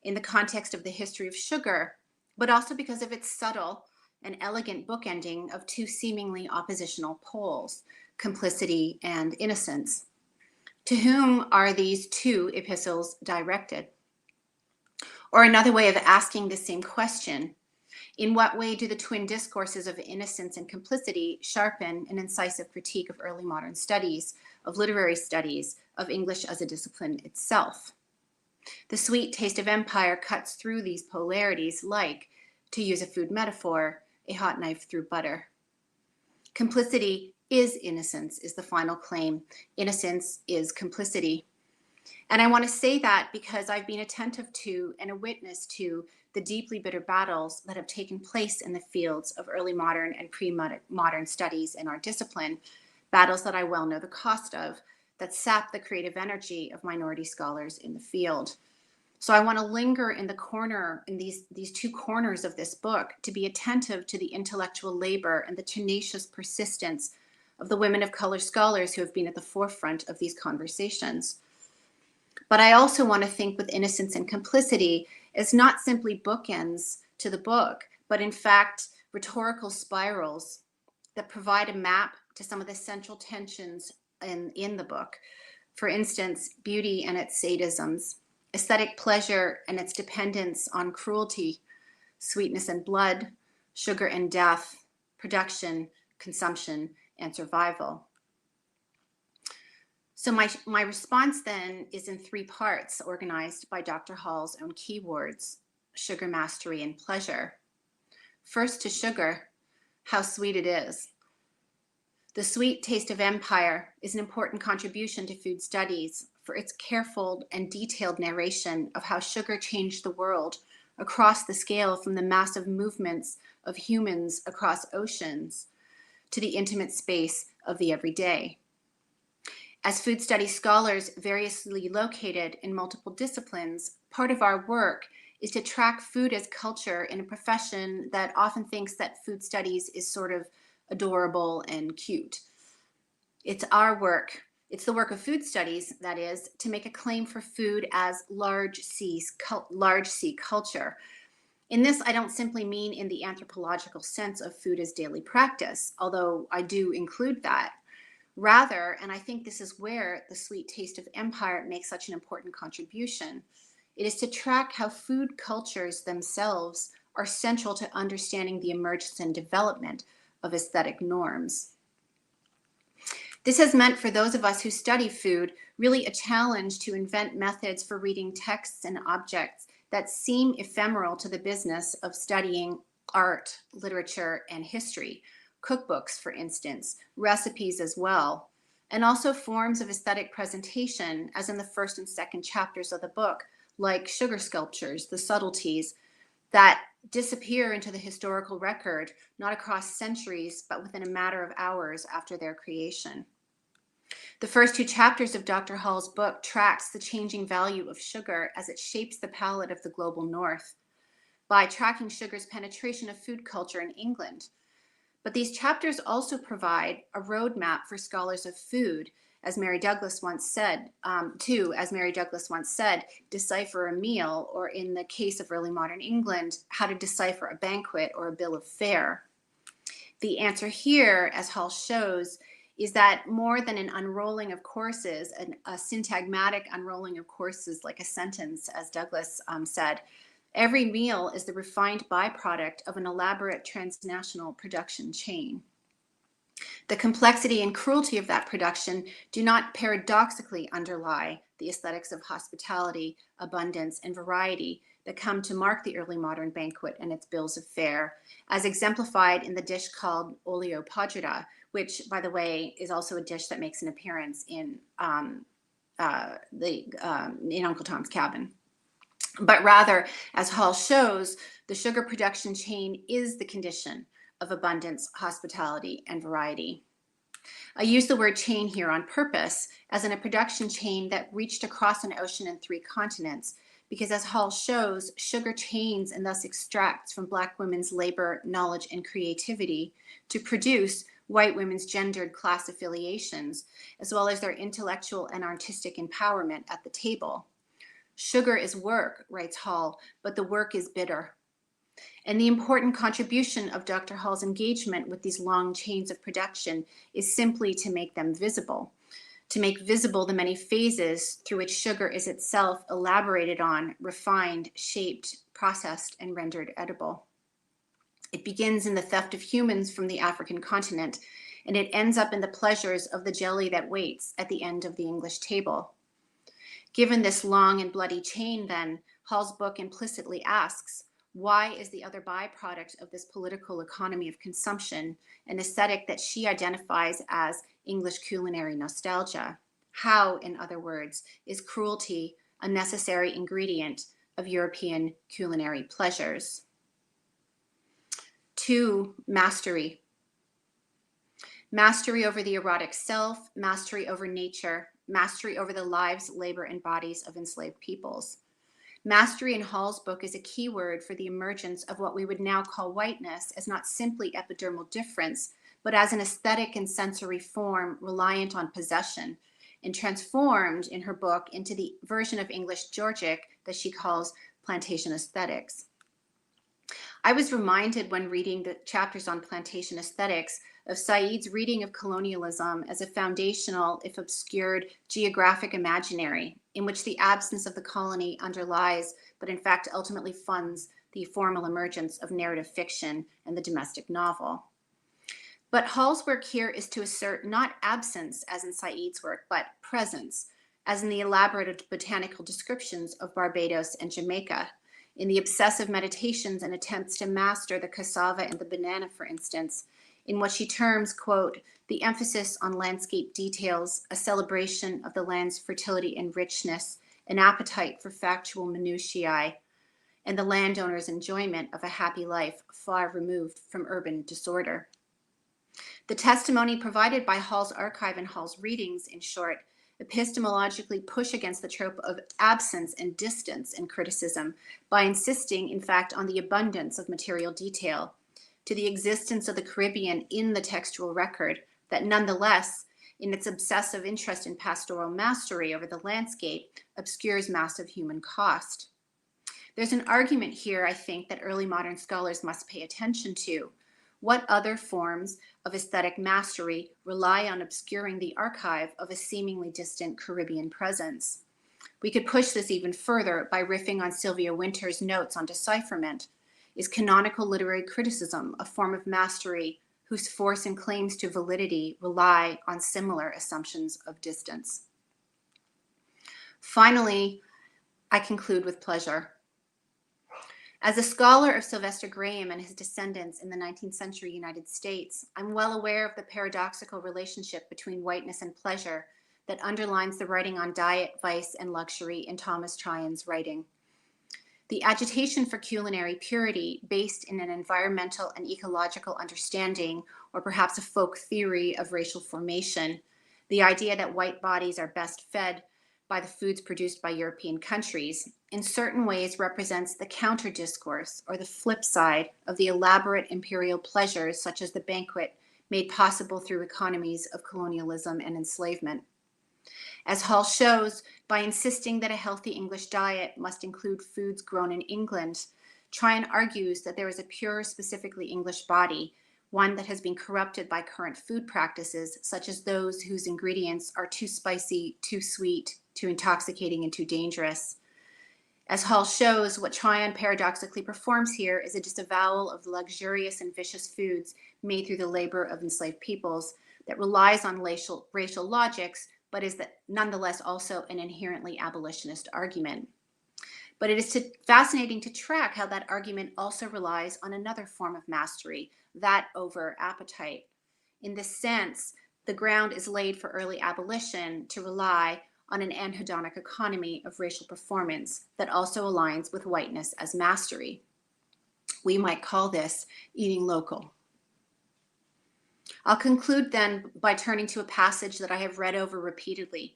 in the context of the history of sugar, but also because of its subtle and elegant bookending of two seemingly oppositional poles, complicity and innocence. To whom are these two epistles directed? Or another way of asking the same question, in what way do the twin discourses of innocence and complicity sharpen an incisive critique of early modern studies, of literary studies, of English as a discipline itself? The sweet taste of empire cuts through these polarities like, to use a food metaphor, a hot knife through butter. Complicity is innocence, is the final claim. Innocence is complicity. And I want to say that because I've been attentive to and a witness to the deeply bitter battles that have taken place in the fields of early modern and pre-modern studies in our discipline, battles that I well know the cost of, that sap the creative energy of minority scholars in the field. So I want to linger in the corner, in these two corners of this book, to be attentive to the intellectual labor and the tenacious persistence of the women of color scholars who have been at the forefront of these conversations. But I also want to think with innocence and complicity as not simply bookends to the book, but in fact, rhetorical spirals that provide a map to some of the central tensions in the book. For instance, beauty and its sadisms, aesthetic pleasure and its dependence on cruelty, sweetness and blood, sugar and death, production, consumption, and survival. So my response then is in three parts organized by Dr. Hall's own keywords, sugar mastery and pleasure. First to sugar, how sweet it is. The sweet taste of empire is an important contribution to food studies for its careful and detailed narration of how sugar changed the world across the scale from the massive movements of humans across oceans to the intimate space of the everyday. As food studies scholars variously located in multiple disciplines, part of our work is to track food as culture in a profession that often thinks that food studies is sort of adorable and cute. It's our work, it's the work of food studies, that is, to make a claim for food as large C culture. In this, I don't simply mean in the anthropological sense of food as daily practice, although I do include that. Rather, and I think this is where the sweet taste of empire makes such an important contribution, it is to track how food cultures themselves are central to understanding the emergence and development of aesthetic norms. This has meant for those of us who study food really a challenge to invent methods for reading texts and objects that seem ephemeral to the business of studying art, literature, and history. Cookbooks, for instance, recipes as well, and also forms of aesthetic presentation, as in the first and second chapters of the book, like sugar sculptures, the subtleties that disappear into the historical record, not across centuries, but within a matter of hours after their creation. The first two chapters of Dr. Hall's book tracks the changing value of sugar as it shapes the palate of the global North by tracking sugar's penetration of food culture in England. But these chapters also provide a roadmap for scholars of food, as Mary Douglas once said, decipher a meal, or in the case of early modern England, how to decipher a banquet or a bill of fare. The answer here, as Hall shows, is that more than an unrolling of courses, a syntagmatic unrolling of courses like a sentence, as Douglas said, every meal is the refined byproduct of an elaborate transnational production chain. The complexity and cruelty of that production do not paradoxically underlie the aesthetics of hospitality, abundance, and variety that come to mark the early modern banquet and its bills of fare, as exemplified in the dish called olio podrida, which, by the way, is also a dish that makes an appearance in Uncle Tom's Cabin. But rather, as Hall shows, the sugar production chain is the condition of abundance, hospitality, and variety. I use the word chain here on purpose, as in a production chain that reached across an ocean and 3 continents, because as Hall shows, sugar chains and thus extracts from Black women's labor, knowledge, and creativity to produce white women's gendered class affiliations, as well as their intellectual and artistic empowerment at the table. Sugar is work, writes Hall, but the work is bitter. And the important contribution of Dr. Hall's engagement with these long chains of production is simply to make them visible, to make visible the many phases through which sugar is itself elaborated on, refined, shaped, processed, and rendered edible. It begins in the theft of humans from the African continent, and it ends up in the pleasures of the jelly that waits at the end of the English table. Given this long and bloody chain, then, Hall's book implicitly asks, why is the other byproduct of this political economy of consumption an aesthetic that she identifies as English culinary nostalgia? How, in other words, is cruelty a necessary ingredient of European culinary pleasures? 2, mastery. Mastery over the erotic self, mastery over nature, mastery over the lives, labor, and bodies of enslaved peoples. Mastery in Hall's book is a key word for the emergence of what we would now call whiteness as not simply epidermal difference, but as an aesthetic and sensory form reliant on possession, and transformed in her book into the version of English Georgic that she calls plantation aesthetics. I was reminded when reading the chapters on plantation aesthetics of Said's reading of colonialism as a foundational, if obscured, geographic imaginary in which the absence of the colony underlies, but in fact ultimately funds the formal emergence of narrative fiction and the domestic novel. But Hall's work here is to assert not absence, as in Said's work, but presence, as in the elaborate botanical descriptions of Barbados and Jamaica, in the obsessive meditations and attempts to master the cassava and the banana, for instance, in what she terms, quote, the emphasis on landscape details, a celebration of the land's fertility and richness, an appetite for factual minutiae, and the landowner's enjoyment of a happy life far removed from urban disorder. The testimony provided by Hall's archive and Hall's readings, in short, epistemologically push against the trope of absence and distance in criticism by insisting, in fact, on the abundance of material detail, to the existence of the Caribbean in the textual record that nonetheless, in its obsessive interest in pastoral mastery over the landscape, obscures massive human cost. There's an argument here, I think, that early modern scholars must pay attention to. What other forms of aesthetic mastery rely on obscuring the archive of a seemingly distant Caribbean presence? We could push this even further by riffing on Sylvia Wynter's notes on decipherment. Is canonical literary criticism a form of mastery whose force and claims to validity rely on similar assumptions of distance? Finally, I conclude with pleasure. As a scholar of Sylvester Graham and his descendants in the 19th century United States, I'm well aware of the paradoxical relationship between whiteness and pleasure that underlines the writing on diet, vice, and luxury in Thomas Tryan's writing. The agitation for culinary purity, based in an environmental and ecological understanding, or perhaps a folk theory of racial formation, the idea that white bodies are best fed by the foods produced by European countries, in certain ways represents the counter discourse or the flip side of the elaborate imperial pleasures such as the banquet made possible through economies of colonialism and enslavement. As Hall shows, by insisting that a healthy English diet must include foods grown in England, Tryan argues that there is a pure, specifically English body, one that has been corrupted by current food practices, such as those whose ingredients are too spicy, too sweet, too intoxicating, and too dangerous. As Hall shows, what Tryan paradoxically performs here is a disavowal of the luxurious and vicious foods made through the labor of enslaved peoples that relies on racial logics, but is nonetheless also an inherently abolitionist argument. But it is fascinating to track how that argument also relies on another form of mastery, that over appetite. In this sense, the ground is laid for early abolition to rely on an anhedonic economy of racial performance that also aligns with whiteness as mastery. We might call this eating local. I'll conclude then by turning to a passage that I have read over repeatedly,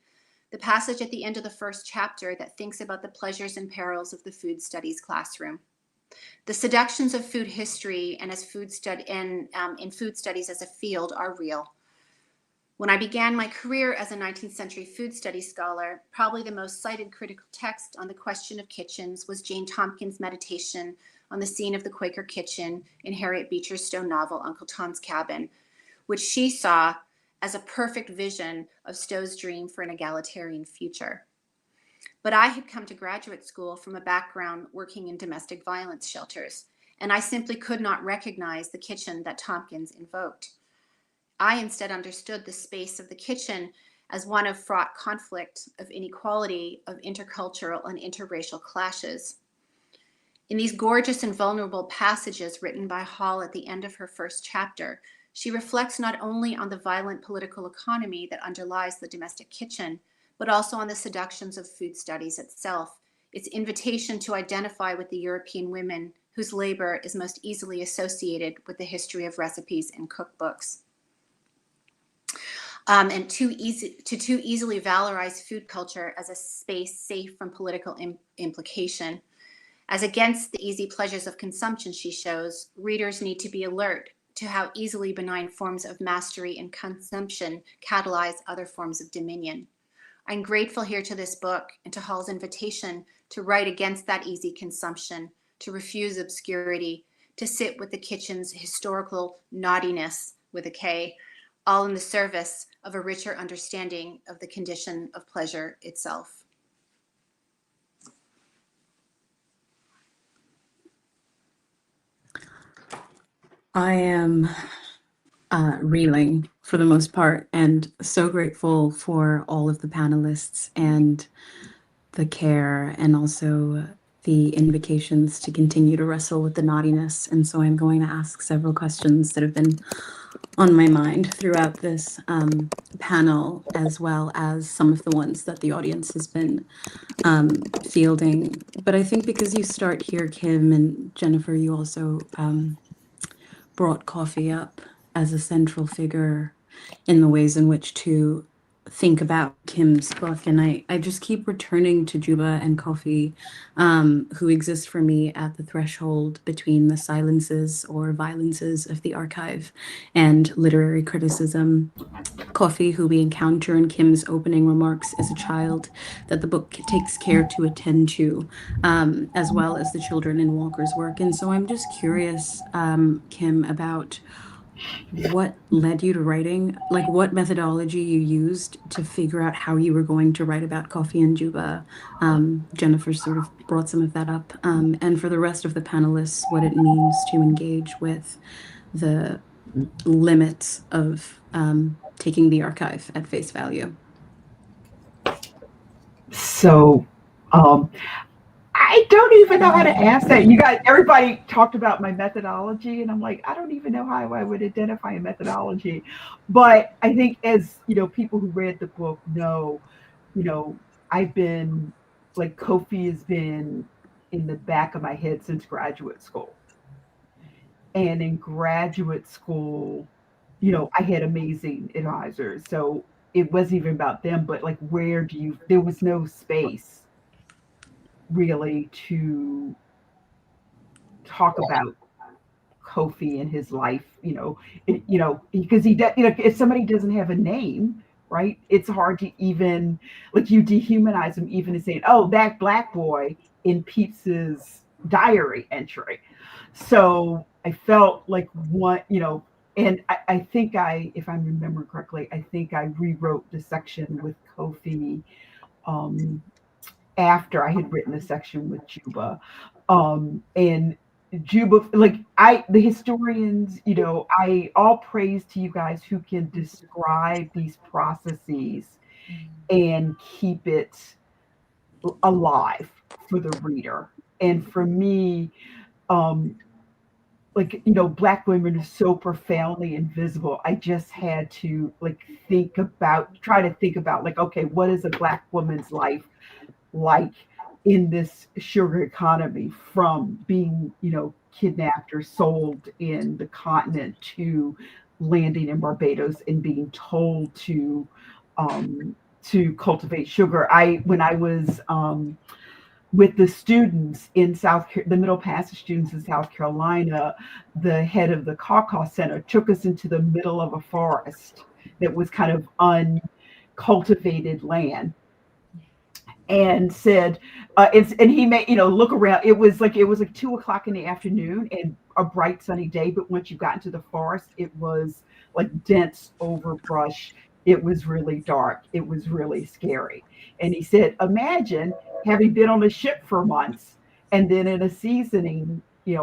the passage at the end of the first chapter that thinks about the pleasures and perils of the food studies classroom. The seductions of food history and in food studies as a field are real. When I began my career as a 19th century food studies scholar, probably the most cited critical text on the question of kitchens was Jane Tompkins' meditation on the scene of the Quaker kitchen in Harriet Beecher Stowe novel Uncle Tom's Cabin, which she saw as a perfect vision of Stowe's dream for an egalitarian future. But I had come to graduate school from a background working in domestic violence shelters, and I simply could not recognize the kitchen that Tompkins invoked. I instead understood the space of the kitchen as one of fraught conflict, of inequality, of intercultural and interracial clashes. In these gorgeous and vulnerable passages written by Hall at the end of her first chapter, she reflects not only on the violent political economy that underlies the domestic kitchen, but also on the seductions of food studies itself, its invitation to identify with the European women whose labor is most easily associated with the history of recipes and cookbooks. And too easily valorize food culture as a space safe from political implication. As against the easy pleasures of consumption, she shows, readers need to be alert to how easily benign forms of mastery and consumption catalyze other forms of dominion. I'm grateful here to this book and to Hall's invitation to write against that easy consumption, to refuse obscurity, to sit with the kitchen's historical naughtiness with a K, all in the service of a richer understanding of the condition of pleasure itself. I am reeling for the most part, and so grateful for all of the panelists and the care and also the invocations to continue to wrestle with the naughtiness. And so I'm going to ask several questions that have been on my mind throughout this panel, as well as some of the ones that the audience has been fielding. But I think because you start here, Kim and Jennifer, you also brought coffee up as a central figure in the ways in which to think about Kim's book. And I just keep returning to Juba and Coffee, who exist for me at the threshold between the silences or violences of the archive and literary criticism. Coffee, who we encounter in Kim's opening remarks as a child that the book takes care to attend to, as well as the children in Walker's work. And so I'm just curious, Kim, about what led you to writing, like what methodology you used to figure out how you were going to write about Coffee and Juba. Jennifer sort of brought some of that up. And for the rest of the panelists, what it means to engage with the limits of taking the archive at face value. So, I don't even know how to ask that. You guys, everybody talked about my methodology, and I'm like, I don't even know how I would identify a methodology. But I think, as you know, people who read the book know, I've been like Kofi has been in the back of my head since graduate school. And in graduate school, I had amazing advisors. So it wasn't even about them, but like, there was no space really to talk about Kofi and his life, because if somebody doesn't have a name, right, it's hard to even, like, you dehumanize them even to saying, oh, that black boy in Pepys's diary entry. So I felt like and I think if I remember correctly, I think I rewrote the section with Kofi after I had written a section with Juba. And Juba, the historians, I all praise to you guys who can describe these processes and keep it alive for the reader. And for me, Black women are so profoundly invisible. I just had to try to think about okay, what is a Black woman's life like in this sugar economy, from being, kidnapped or sold in the continent to landing in Barbados and being told to cultivate sugar. When I was with the students in the Middle Passage students in South Carolina, the head of the Caw Center took us into the middle of a forest that was kind of uncultivated land, and said, and he made, look around. It was like 2 o'clock in the afternoon and a bright sunny day, but once you got into the forest, it was like dense overbrush. It was really dark. It was really scary. And he said, imagine having been on a ship for months and then in a seasoning,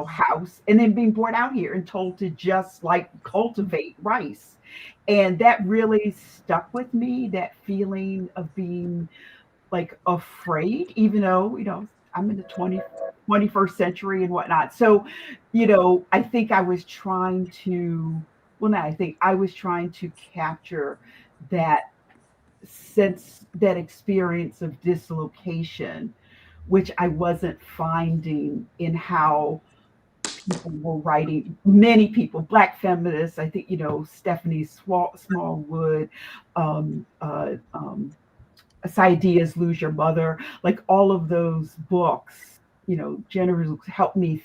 house, and then being brought out here and told to just like cultivate rice. And that really stuck with me, that feeling of being like afraid, even though, I'm in the 21st century and whatnot. So, I think I was trying to, I was trying to capture that sense, that experience of dislocation, which I wasn't finding in how people were writing. Many people, Black feminists, I think, Stephanie Smallwood, Ideas, Lose Your Mother, like all of those books, generally helped me,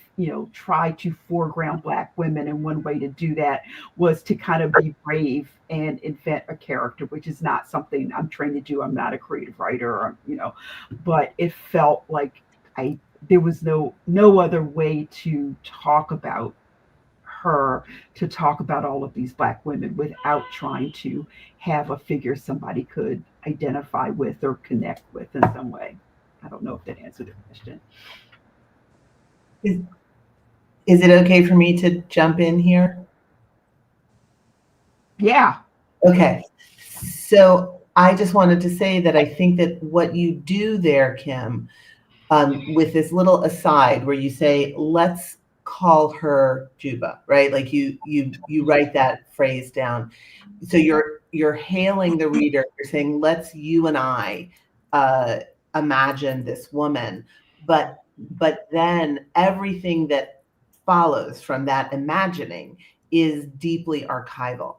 try to foreground Black women. And one way to do that was to kind of be brave and invent a character, which is not something I'm trained to do. I'm not a creative writer, but it felt like there was no other way to talk about her, to talk about all of these Black women without trying to have a figure somebody could identify with or connect with in some way. I don't know if that answered the question. Is it okay for me to jump in here? Yeah. Okay. So I just wanted to say that I think that what you do there, Kim, with this little aside where you say, let's call her Juba, right? Like you write that phrase down. So you're hailing the reader. You're saying, let's you and I imagine this woman, but then everything that follows from that imagining is deeply archival.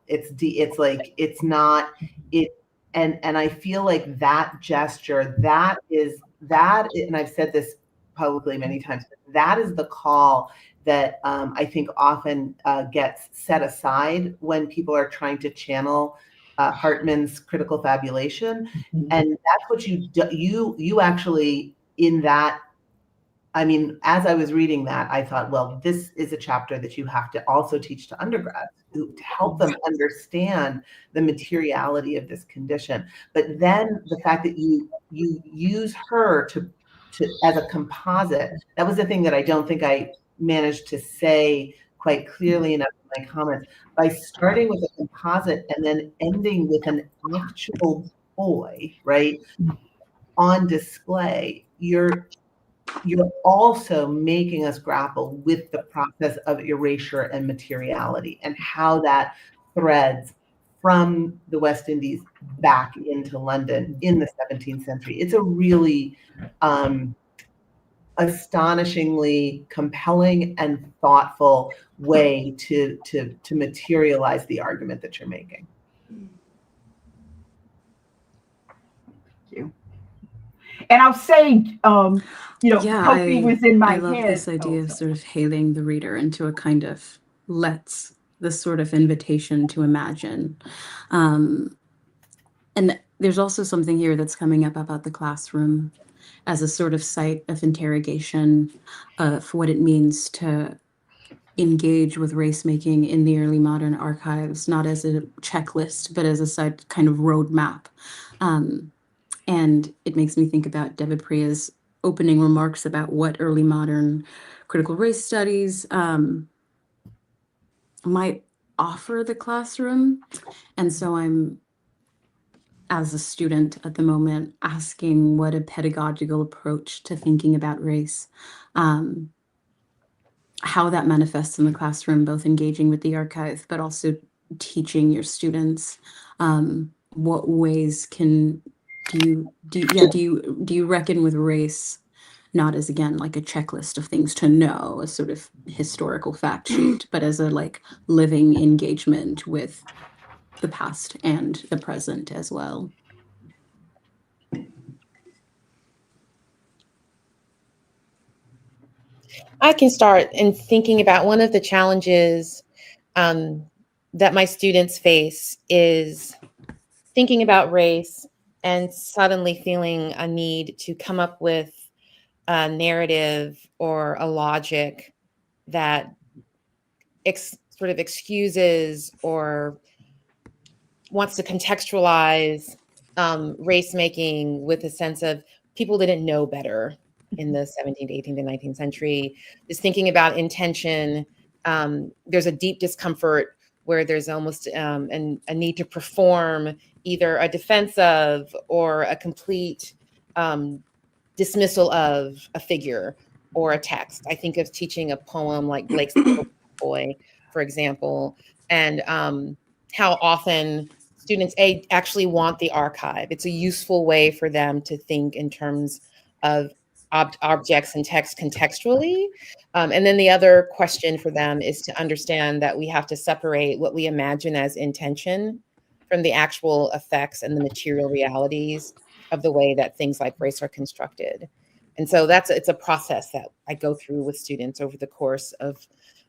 And I feel like that gesture, that is, and I've said this publicly many times, that is the call that I think often gets set aside when people are trying to channel Hartman's critical fabulation. Mm-hmm. And that's what you actually, in that, I mean, as I was reading that, I thought, well, this is a chapter that you have to also teach to undergrads to help them understand the materiality of this condition. But then the fact that you use her to as a composite, that was the thing that I don't think I managed to say quite clearly enough in my comments. By starting with a composite and then ending with an actual boy, right, on display, you're also making us grapple with the process of erasure and materiality and how that threads from the West Indies back into London in the 17th century. It's a really astonishingly compelling and thoughtful way to materialize the argument that you're making. Thank you. And I'll say, Yeah, Kofi was in my I love head. this idea of sort of hailing the reader into a kind of this sort of invitation to imagine. And there's also something here that's coming up about the classroom as a sort of site of interrogation of what it means to engage with race making in the early modern archives, not as a checklist, but as a site kind of roadmap. And it makes me think about Debapriya's opening remarks about what early modern critical race studies might offer the classroom. And so I'm, as a student at the moment, asking what a pedagogical approach to thinking about race, how that manifests in the classroom, both engaging with the archive, but also teaching your students what ways do you reckon with race not as, again, like a checklist of things to know, a sort of historical fact sheet, but as a like living engagement with the past and the present as well. I can start in thinking about one of the challenges that my students face is thinking about race and suddenly feeling a need to come up with a narrative or a logic that sort of excuses or wants to contextualize race making with a sense of people didn't know better in the 17th, 18th, and 19th century. Is thinking about intention. There's a deep discomfort where there's almost a need to perform either a defense of or a complete dismissal of a figure or a text. I think of teaching a poem like Blake's The Little Boy, for example, and how often students actually want the archive. It's a useful way for them to think in terms of objects and text contextually. And then the other question for them is to understand that we have to separate what we imagine as intention from the actual effects and the material realities of the way that things like race are constructed. And so it's a process that I go through with students over the course of,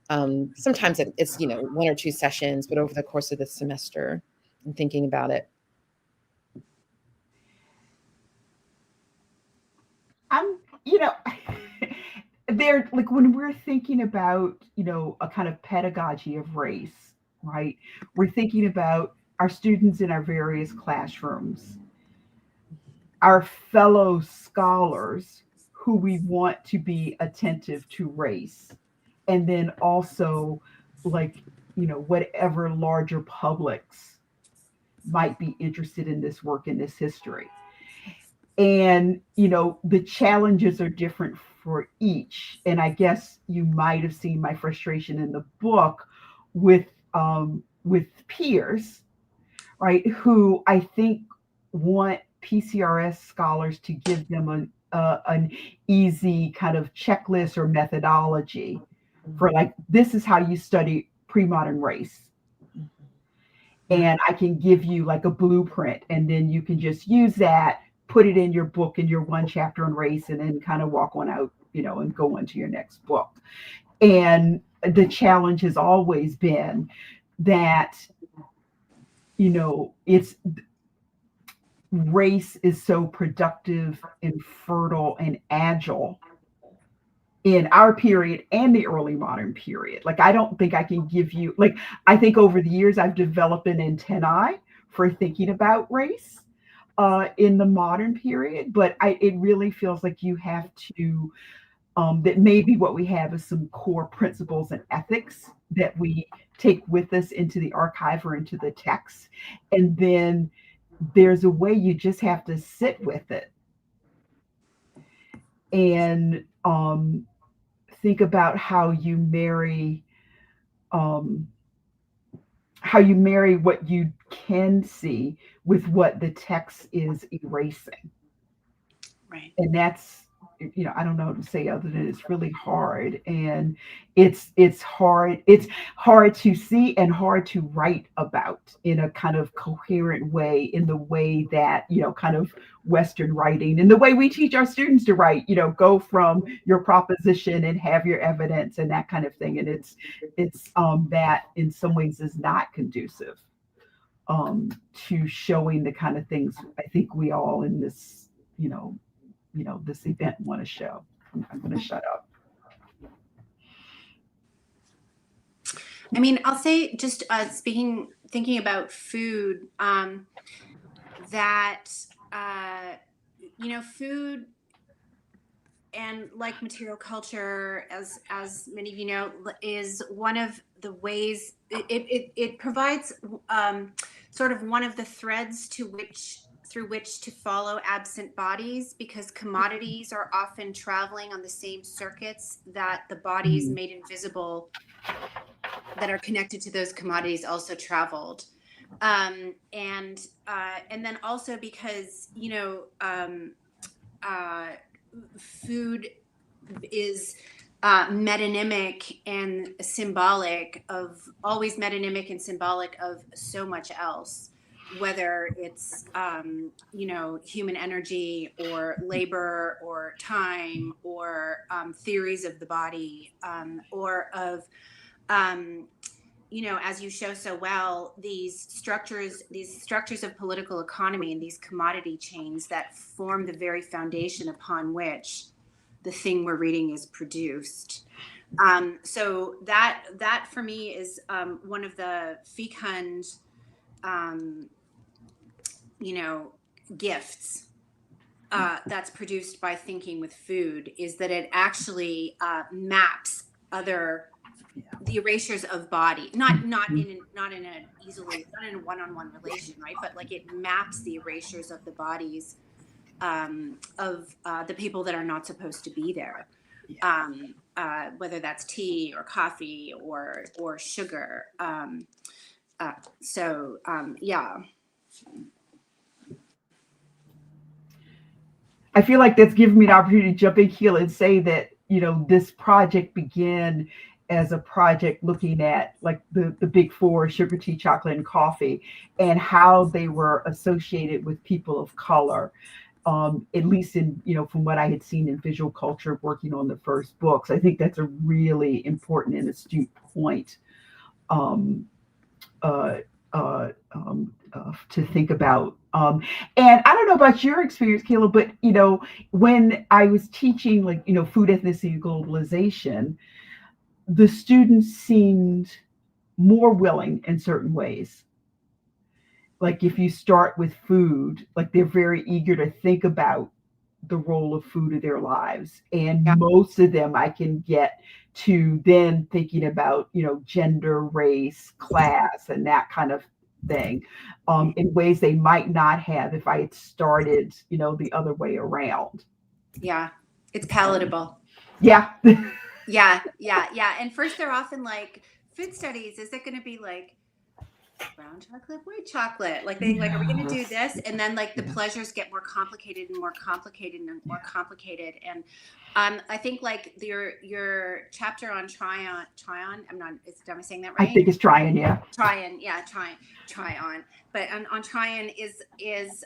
sometimes it's, 1 or 2 sessions, but over the course of the semester and thinking about it. They're like, when we're thinking about, a kind of pedagogy of race, right? We're thinking about our students in our various classrooms, our fellow scholars who we want to be attentive to race, and then also like, whatever larger publics might be interested in this work, in this history. And the challenges are different for each, and I guess you might have seen my frustration in the book with peers, right, who I think want PCRS scholars to give them an easy kind of checklist or methodology for, like, this is how you study pre-modern race, and I can give you like a blueprint, and then you can just use that, put it in your book, in your one chapter on race, and then kind of walk on out, and go on to your next book. And the challenge has always been that, it's race is so productive and fertile and agile in our period and the early modern period. Like, I don't think I can give you, like, I think over the years I've developed an antennae for thinking about race in the modern period, but it really feels like you have to, that maybe what we have is some core principles and ethics that we take with us into the archive or into the text. And then there's a way you just have to sit with it and think about how you marry what you can see with what the text is erasing. Right. And that's, I don't know what to say other than it's really hard. And it's hard to see and hard to write about in a kind of coherent way, in the way that, kind of Western writing, and the way we teach our students to write, go from your proposition and have your evidence and that kind of thing. And it's that in some ways is not conducive to showing the kind of things I think we all in this, this event want to show. I'm going to shut up. I mean, I'll say, just thinking about food, that, food and like material culture, as many of you know, is one of the ways it provides sort of one of the threads through which to follow absent bodies, because commodities are often traveling on the same circuits that the bodies made invisible that are connected to those commodities also traveled. And then also because, food is metonymic and symbolic of, always metonymic and symbolic of so much else, whether it's human energy or labor or time or theories of the body, or of as you show so well, these structures of political economy and these commodity chains that form the very foundation upon which the thing we're reading is produced. So that for me is one of the fecund, gifts that's produced by thinking with food, is that it actually maps the erasures of body, not in a one-on-one relation, right? But like it maps the erasures of the bodies of the people that are not supposed to be there, whether that's tea or coffee or sugar. Yeah. I feel like that's given me an opportunity to jump in, Kyla, and say that, this project began as a project looking at like the big four, sugar, tea, chocolate, and coffee, and how they were associated with people of color. At least in, from what I had seen in visual culture working on the first books. I think that's a really important and astute point to think about. And I don't know about your experience, Kyla, but, when I was teaching, like, food, ethnicity, and globalization, the students seemed more willing in certain ways. Like if you start with food, like they're very eager to think about the role of food in their lives. And most of them I can get to then thinking about, gender, race, class, and that kind of thing, in ways they might not have if I had started, the other way around. Yeah, it's palatable. Yeah. Yeah. And first they're often like, food studies, is it going to be like brown chocolate, white chocolate? Like they are we going to do this? And then like the pleasures get more complicated and more complicated and more complicated. And I think like your chapter on Tryon, am I saying that right? I think it's Tryon, yeah. Tryon. But on Tryon is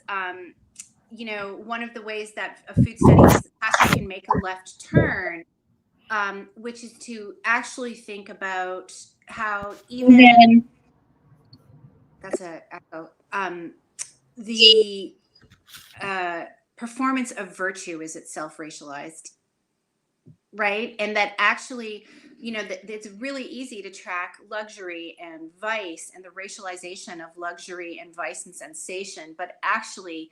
one of the ways that a food studies classroom can make a left turn, which is to actually think about how even that's a echo. The performance of virtue is itself racialized, right? And that actually, that it's really easy to track luxury and vice and the racialization of luxury and vice and sensation, but actually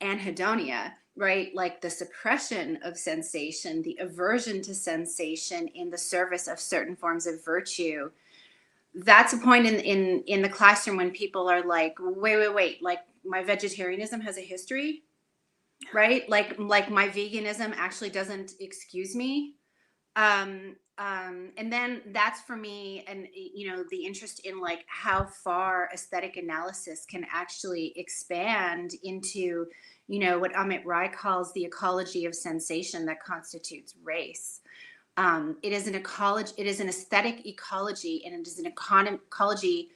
anhedonia, right? Like the suppression of sensation, the aversion to sensation in the service of certain forms of virtue. That's a point in the classroom when people are like, wait, like my vegetarianism has a history, right? Like my veganism actually doesn't excuse me. And then that's for me, and the interest in like how far aesthetic analysis can actually expand into, what Amit Rai calls the ecology of sensation that constitutes race. It is an ecology, it is an aesthetic ecology, and it is an ecology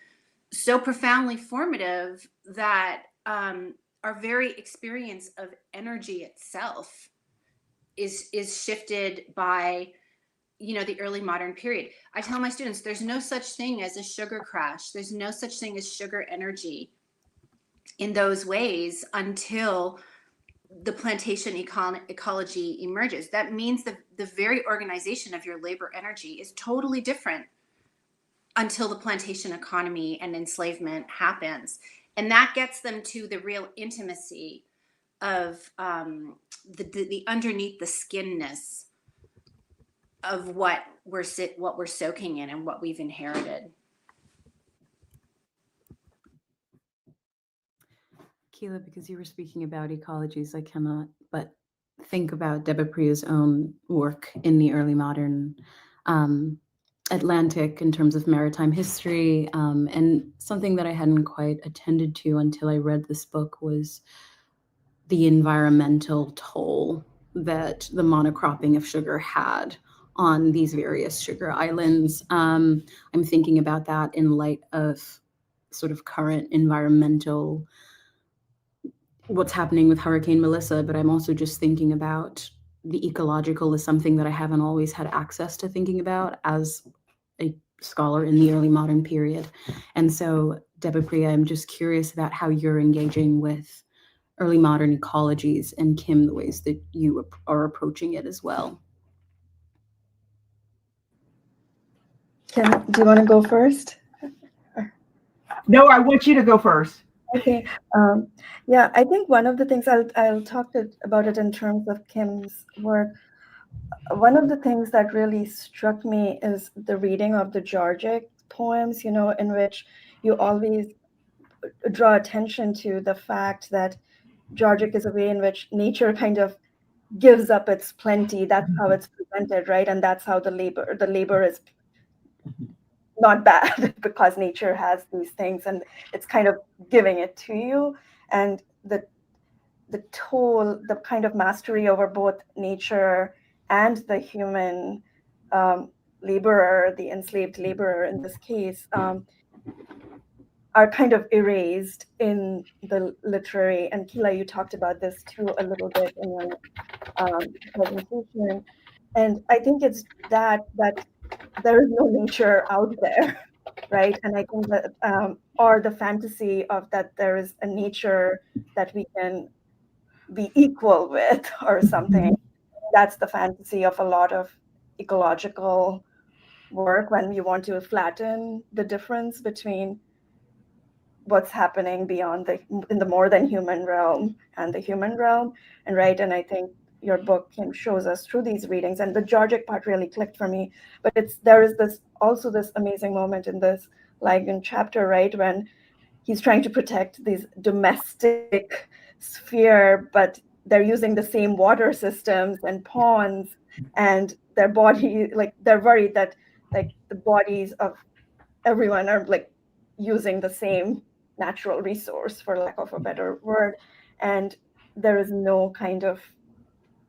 so profoundly formative that our very experience of energy itself is shifted by the early modern period. I tell my students there's no such thing as a sugar crash. There's no such thing as sugar energy in those ways until the plantation ecology emerges. That means the very organization of your labor energy is totally different until the plantation economy and enslavement happens. And that gets them to the real intimacy of the underneath the skinness of what we're soaking in and what we've inherited. Kyla, because you were speaking about ecologies, I cannot but think about Debapriya's own work in the early modern Atlantic in terms of maritime history. And something that I hadn't quite attended to until I read this book was the environmental toll that the monocropping of sugar had on these various sugar islands. I'm thinking about that in light of sort of current environmental, what's happening with Hurricane Melissa, but I'm also just thinking about the ecological is something that I haven't always had access to thinking about as a scholar in the early modern period. And so, Debapriya, I'm just curious about how you're engaging with early modern ecologies, and Kim, the ways that you are approaching it as well. Kim, do you want to go first? No, I want you to go first. Okay. Yeah, I think one of the things I'll talk about it in terms of Kim's work. One of the things that really struck me is the reading of the Georgic poems, in which you always draw attention to the fact that Georgic is a way in which nature kind of gives up its plenty. That's how it's presented, right? And that's how the labor is not bad because nature has these things and it's kind of giving it to you. And the toll, the kind of mastery over both nature and the human laborer, the enslaved laborer in this case, are kind of erased in the literary. And Kyla, you talked about this too a little bit in your presentation. And I think it's that there is no nature out there, right? And I think that, or the fantasy of that there is a nature that we can be equal with or something. That's the fantasy of a lot of ecological work when you want to flatten the difference between what's happening beyond in the more than human realm and the human realm. And right, and I think your book shows us through these readings, and the Georgic part really clicked for me. But there is this amazing moment in this Ligon chapter, right, when he's trying to protect these domestic sphere, but they're using the same water systems and ponds, and their body, like they're worried that like the bodies of everyone are like using the same natural resource, for lack of a better word, and there is no kind of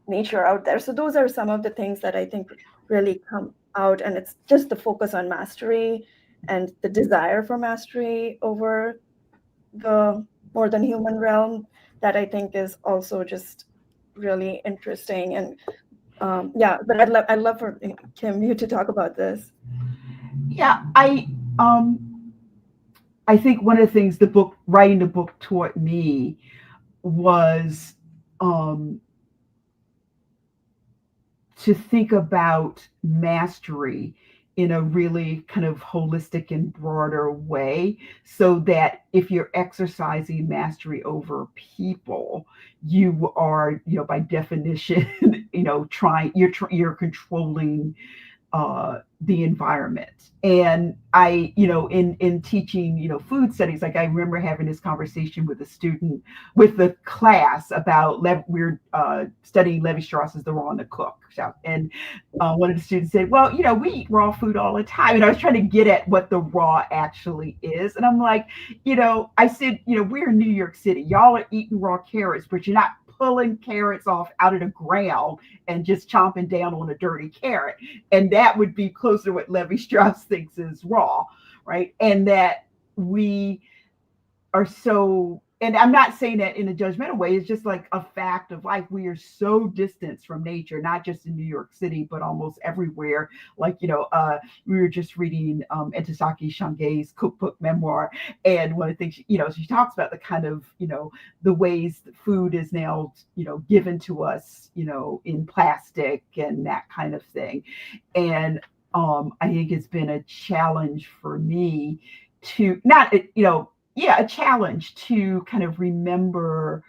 nature out there. So those are some of the things that I think really come out, and it's just the focus on mastery and the desire for mastery over the more than human realm that I think is also just really interesting. And but I'd love for Kim, you to talk about this. Yeah, I think one of the things writing the book taught me was to think about mastery in a really kind of holistic and broader way, so that if you're exercising mastery over people, you are, by definition, you're controlling the environment. And I, in teaching, food studies, like I remember having this conversation with the class about, we're studying Levi-Strauss's The Raw and the Cook. And one of the students said, well, we eat raw food all the time. And I was trying to get at what the raw actually is. And I'm like, I said, we're in New York City. Y'all are eating raw carrots, but you're not pulling carrots off out of the ground and just chomping down on a dirty carrot. And that would be closer to what Levi-Strauss thinks is raw, right? And that we are so, and I'm not saying that in a judgmental way, it's just like a fact of life. We are so distanced from nature, not just in New York City, but almost everywhere. Like, we were just reading Ntozake Shange's cookbook memoir. And one of the things, she talks about the kind of, the ways that food is now, given to us, in plastic and that kind of thing. And I think it's been a challenge for me to a challenge to kind of remember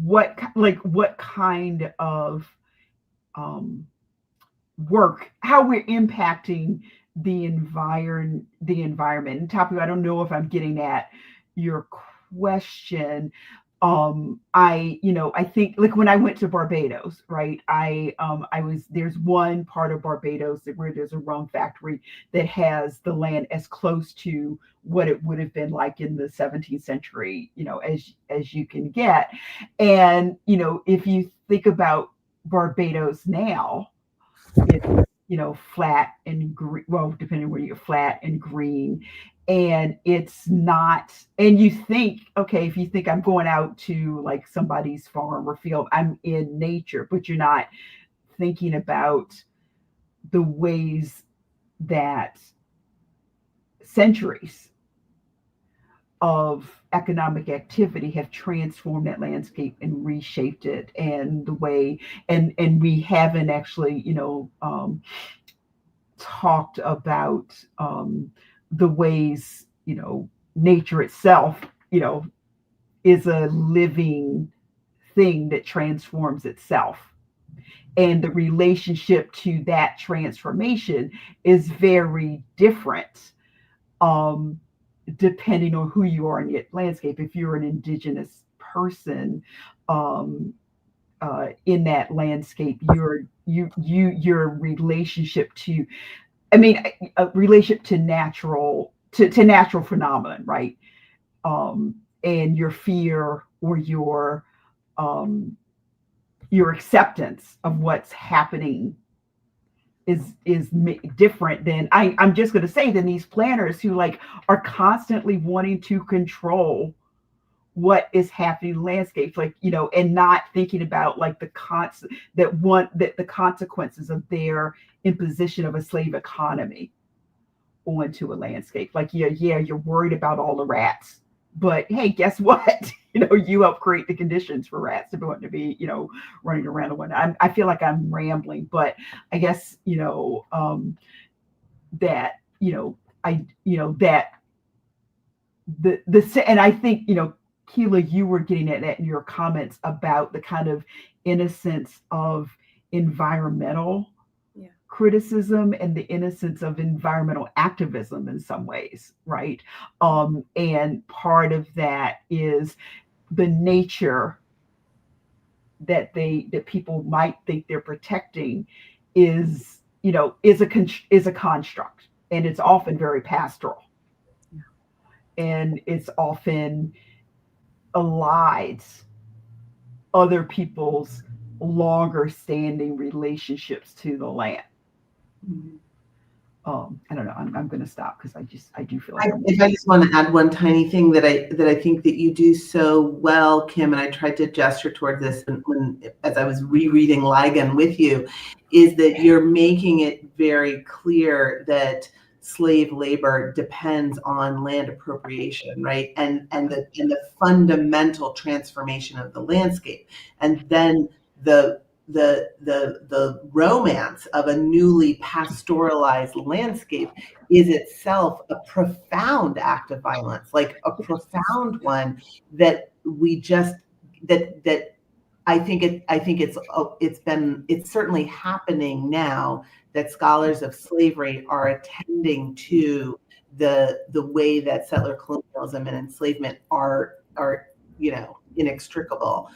what kind of work, how we're impacting the environment. And Tapiwa, I don't know if I'm getting at your question, I think like when I went to Barbados, right? There's one part of Barbados where there's a rum factory that has the land as close to what it would have been like in the 17th century, as you can get. And, if you think about Barbados now, it's, flat and green, well, depending where you're, flat and green. And it's not, and you think, okay, if you think I'm going out to like somebody's farm or field, I'm in nature, but you're not thinking about the ways that centuries of economic activity have transformed that landscape and reshaped it, and the way, and we haven't actually talked about the ways nature itself is a living thing that transforms itself, and the relationship to that transformation is very different depending on who you are in the landscape. If you're an indigenous person in that landscape, your relationship to, a relationship to natural phenomenon, right? And your fear or your acceptance of what's happening is different than, I'm just going to say, than these planners who like are constantly wanting to control what is happening in landscapes, like, and not thinking about like the consequences of their imposition of a slave economy onto a landscape. Like, you're worried about all the rats, but hey, guess what? You help create the conditions for rats to want to be, running around the window. I feel like I'm rambling, but I guess, that, that and I think, Kyla, you were getting at that in your comments about the kind of innocence of environmental criticism and the innocence of environmental activism in some ways, right? And part of that is the nature that people might think they're protecting is a construct, and it's often very pastoral, and it's often elides other people's longer standing relationships to the land. I don't know. I'm going to stop because I do feel like I just want to add one tiny thing that I think that you do so well, Kim, and I tried to gesture toward this as I was rereading Ligon with you, is that you're making it very clear that slave labor depends on land appropriation, right? And the fundamental transformation of the landscape, and then the romance of a newly pastoralized landscape is itself a profound act of violence, like a profound one that we just that I think it's certainly happening now that scholars of slavery are attending to the way that settler colonialism and enslavement are inextricable.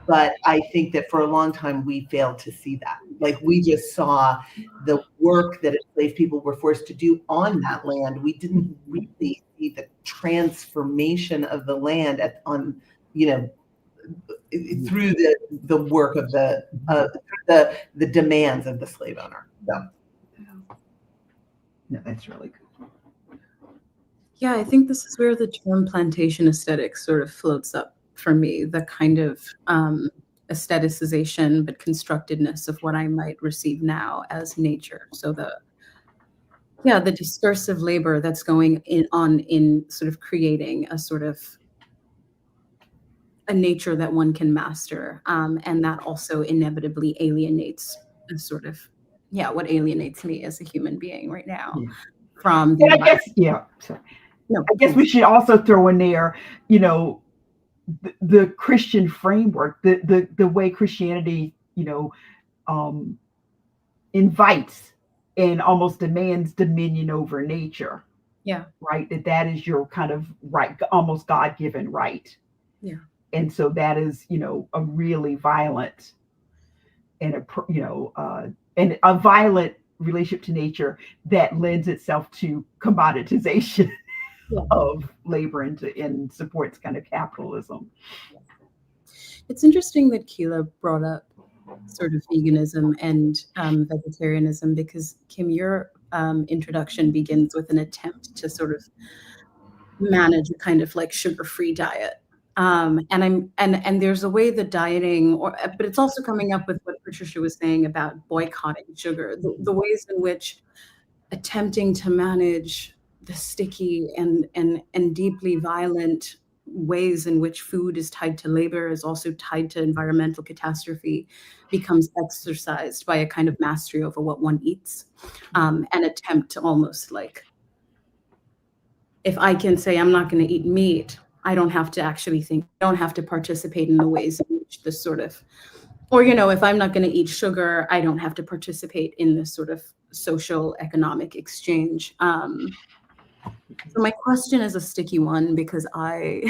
But I think that for a long time we failed to see that. Like, we just saw the work that enslaved people were forced to do on that land. We didn't really see the transformation of the land through the work of the demands of the slave owner. So. No, that's really good. Yeah, I think this is where the term plantation aesthetic sort of floats up for me, the kind of aestheticization but constructedness of what I might receive now as nature. So the discursive labor that's going in sort of creating a sort of a nature that one can master, and that also inevitably alienates a sort of what alienates me as a human being right now from the I guess we should also throw in there, the Christian framework, the way Christianity, invites and almost demands dominion over nature. Yeah. Right. That is your kind of right, almost God-given right. Yeah. And so that is, a really violent and and a violent relationship to nature that lends itself to commoditization Yeah. of labor and supports kind of capitalism. It's interesting that Kyla brought up sort of veganism and vegetarianism, because Kim, your introduction begins with an attempt to sort of manage a kind of like sugar-free diet. And there's a way that dieting, but it's also coming up with what Patricia was saying about boycotting sugar, the ways in which attempting to manage the sticky and deeply violent ways in which food is tied to labor, is also tied to environmental catastrophe, becomes exercised by a kind of mastery over what one eats, an attempt to almost like, if I can say I'm not going to eat meat, I don't have to actually think, I don't have to participate in the ways in which this sort of, or, if I'm not going to eat sugar, I don't have to participate in this sort of social economic exchange. So my question is a sticky one, because I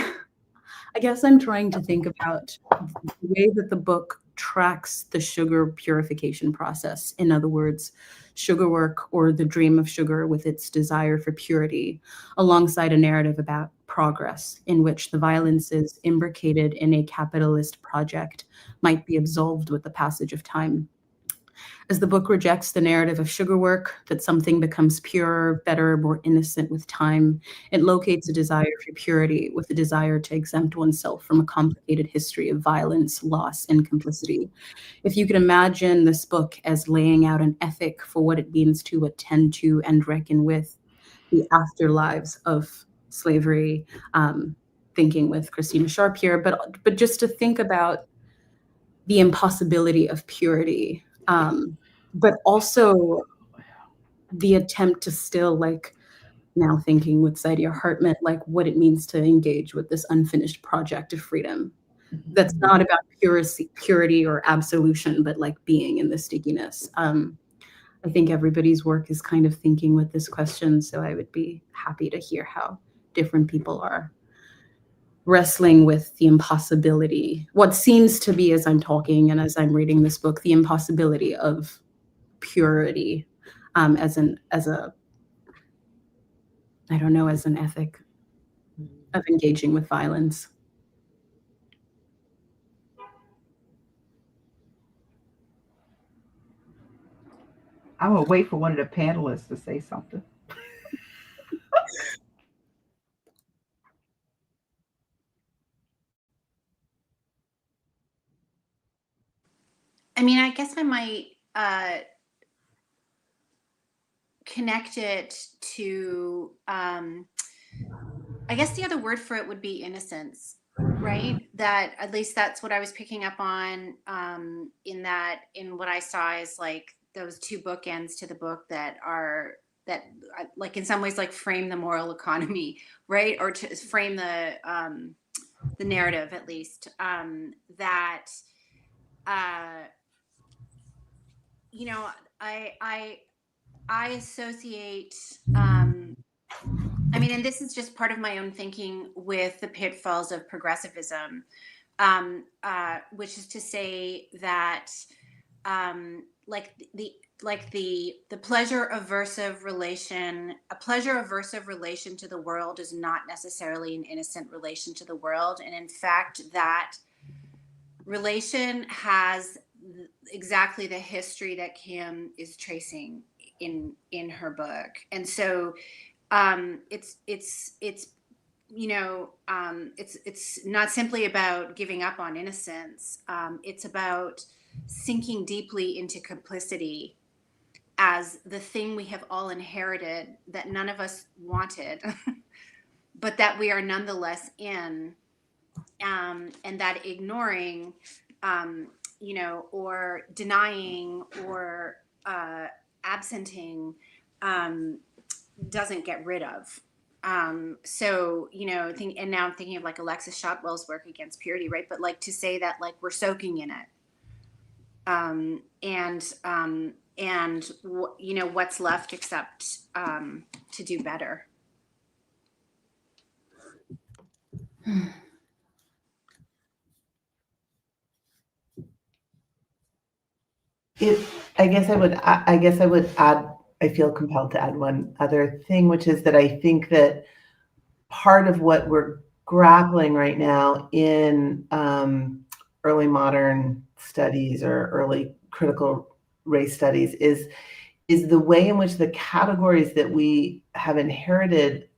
guess I'm trying to think about the way that the book tracks the sugar purification process. In other words, sugar work, or the dream of sugar with its desire for purity, alongside a narrative about progress in which the violences imbricated in a capitalist project might be absolved with the passage of time. As the book rejects the narrative of sugar work, that something becomes purer, better, more innocent with time, it locates a desire for purity with a desire to exempt oneself from a complicated history of violence, loss, and complicity. If you could imagine this book as laying out an ethic for what it means to attend to and reckon with the afterlives of slavery, thinking with Christina Sharp here, but just to think about the impossibility of purity, but also the attempt to still, like, now thinking with Saidiya Hartman, like what it means to engage with this unfinished project of freedom. That's not about purity or absolution, but like being in the stickiness. I think everybody's work is kind of thinking with this question, so I would be happy to hear how different people are wrestling with the impossibility, what seems to be, as I'm talking and as I'm reading this book, the impossibility of purity, as an ethic of engaging with violence. I'm gonna wait for one of the panelists to say something. I mean, I guess I might connect it to, I guess the other word for it would be innocence, right? That at least that's what I was picking up on, in what I saw as like those two bookends to the book that like in some ways like frame the moral economy, right? Or to frame the narrative, at least, that, I associate, I mean, and this is just part of my own thinking with the pitfalls of progressivism, which is to say that, like the pleasure aversive relation, a pleasure aversive relation to the world is not necessarily an innocent relation to the world, and in fact, that relation has exactly the history that Kim is tracing in her book, and so it's not simply about giving up on innocence. It's about sinking deeply into complicity as the thing we have all inherited that none of us wanted, but that we are nonetheless in, and that ignoring, or denying or absenting doesn't get rid of. So, and now I'm thinking of like Alexis Shotwell's work against purity, right? But like to say that like we're soaking in it. What's left except to do better. I guess I would add, I feel compelled to add one other thing, which is that I think that part of what we're grappling right now in early modern studies or early critical race studies is the way in which the categories that we have inherited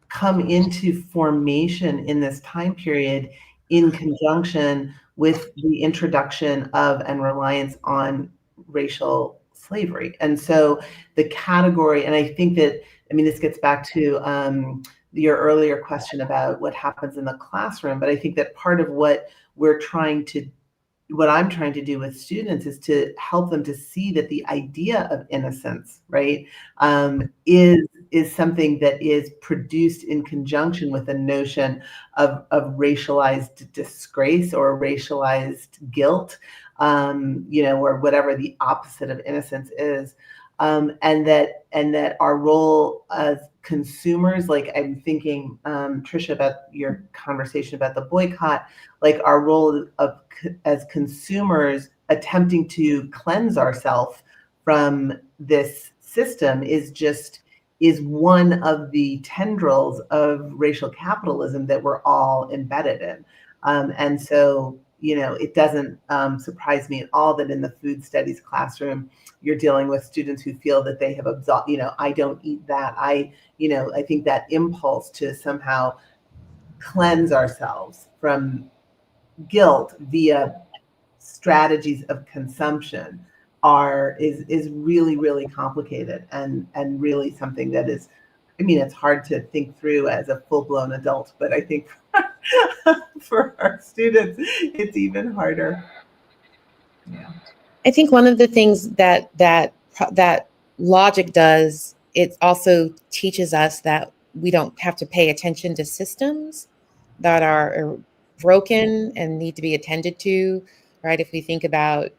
come into formation in this time period in conjunction with the introduction of and reliance on racial slavery. And so the category, and I think that, I mean, this gets back to your earlier question about what happens in the classroom, but I think that part of what I'm trying to do with students is to help them to see that the idea of innocence, right, is something that is produced in conjunction with a notion of racialized disgrace or racialized guilt, or whatever the opposite of innocence is, and that our role as consumers, like I'm thinking, Tricia, about your conversation about the boycott, like our role as consumers attempting to cleanse ourselves from this system is one of the tendrils of racial capitalism that we're all embedded in. And so, it doesn't surprise me at all that in the food studies classroom, you're dealing with students who feel that they have absorbed, I don't eat that. I think that impulse to somehow cleanse ourselves from guilt via strategies of consumption is really, really complicated and really something that is, it's hard to think through as a full-blown adult, but I think for our students, it's even harder. Yeah. I think one of the things that logic does, it also teaches us that we don't have to pay attention to systems that are broken and need to be attended to, right? If we think about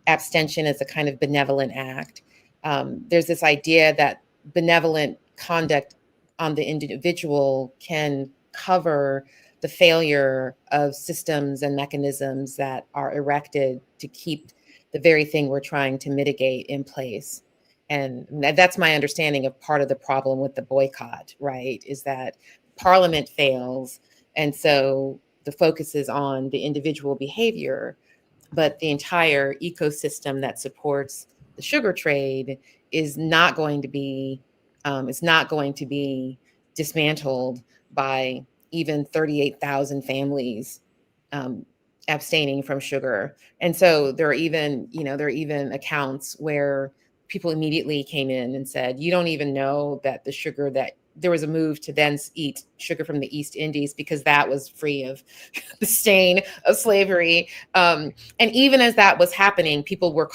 abstention as a kind of benevolent act, there's this idea that benevolent conduct on the individual can cover the failure of systems and mechanisms that are erected to keep the very thing we're trying to mitigate in place. And that's my understanding of part of the problem with the boycott, right? Is that Parliament fails. And so the focus is on the individual behavior, but the entire ecosystem that supports the sugar trade is not going to be dismantled by even 38,000 families abstaining from sugar. And so there are even accounts where people immediately came in and said, you don't even know that the sugar that there was a move to then eat sugar from the East Indies because that was free of the stain of slavery. And even as that was happening, people were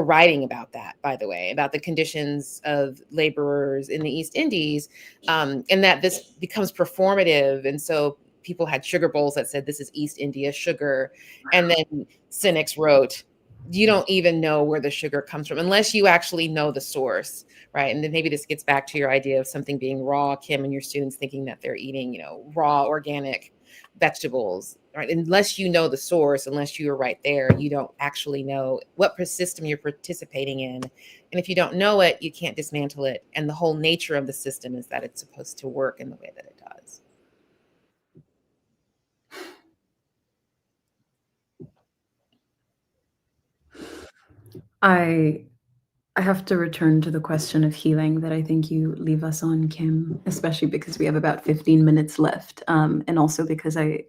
writing about that, by the way, about the conditions of laborers in the East Indies, and that this becomes performative. And so people had sugar bowls that said, this is East India sugar. And then cynics wrote, you don't even know where the sugar comes from unless you actually know the source, right? And then maybe this gets back to your idea of something being raw, Kim, and your students thinking that they're eating, raw organic vegetables, right? Unless you know the source, unless you are right there, you don't actually know what system you're participating in. And if you don't know it, you can't dismantle it. And the whole nature of the system is that it's supposed to work in the way that it does. I have to return to the question of healing that I think you leave us on, Kim, especially because we have about 15 minutes left. And also because I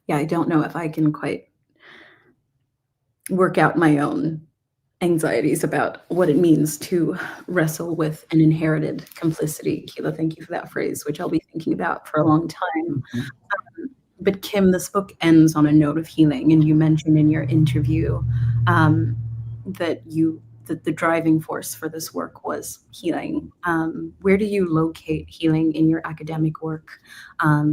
don't know if I can quite work out my own anxieties about what it means to wrestle with an inherited complicity. Kyla, thank you for that phrase, which I'll be thinking about for a long time. But Kim, this book ends on a note of healing, and you mentioned in your interview that the driving force for this work was healing. Where do you locate healing in your academic work?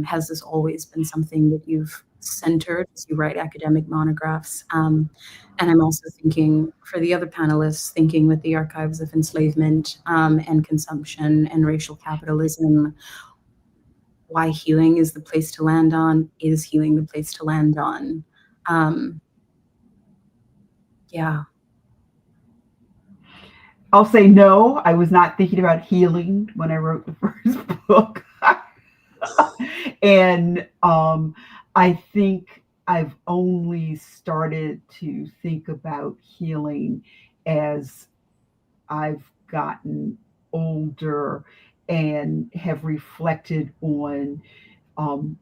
Has this always been something that you've centered as you write academic monographs? And I'm also thinking for the other panelists, thinking with the archives of enslavement and consumption and racial capitalism, why healing is the place to land on. Is healing the place to land on? Yeah. I'll say no, I was not thinking about healing when I wrote the first book. And I think I've only started to think about healing as I've gotten older and have reflected on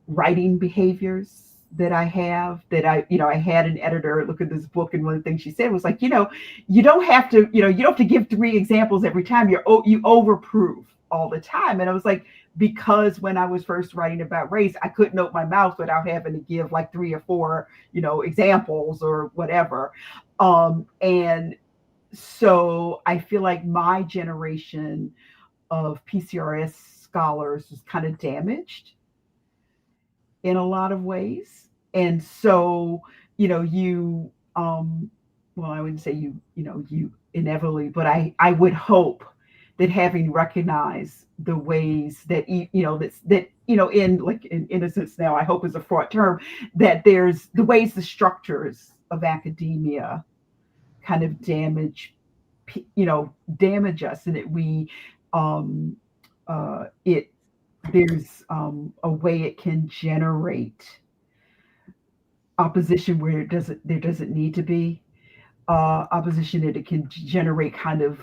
writing behaviors that I have, that I had an editor look at this book, and one of the things she said was like, you don't have to, you don't have to give 3 examples every time. You overprove all the time. And I was like, because when I was first writing about race, I couldn't open my mouth without having to give like 3 or 4, examples or whatever. And so I feel like my generation of PCRS scholars was kind of damaged in a lot of ways. And so, well, I wouldn't say you inevitably, but I would hope that having recognized the ways that, in innocence now, I hope is a fraught term, that there's the ways the structures of academia kind of damage us, and that we, there's a way it can generate opposition where there doesn't need to be opposition, that it can generate kind of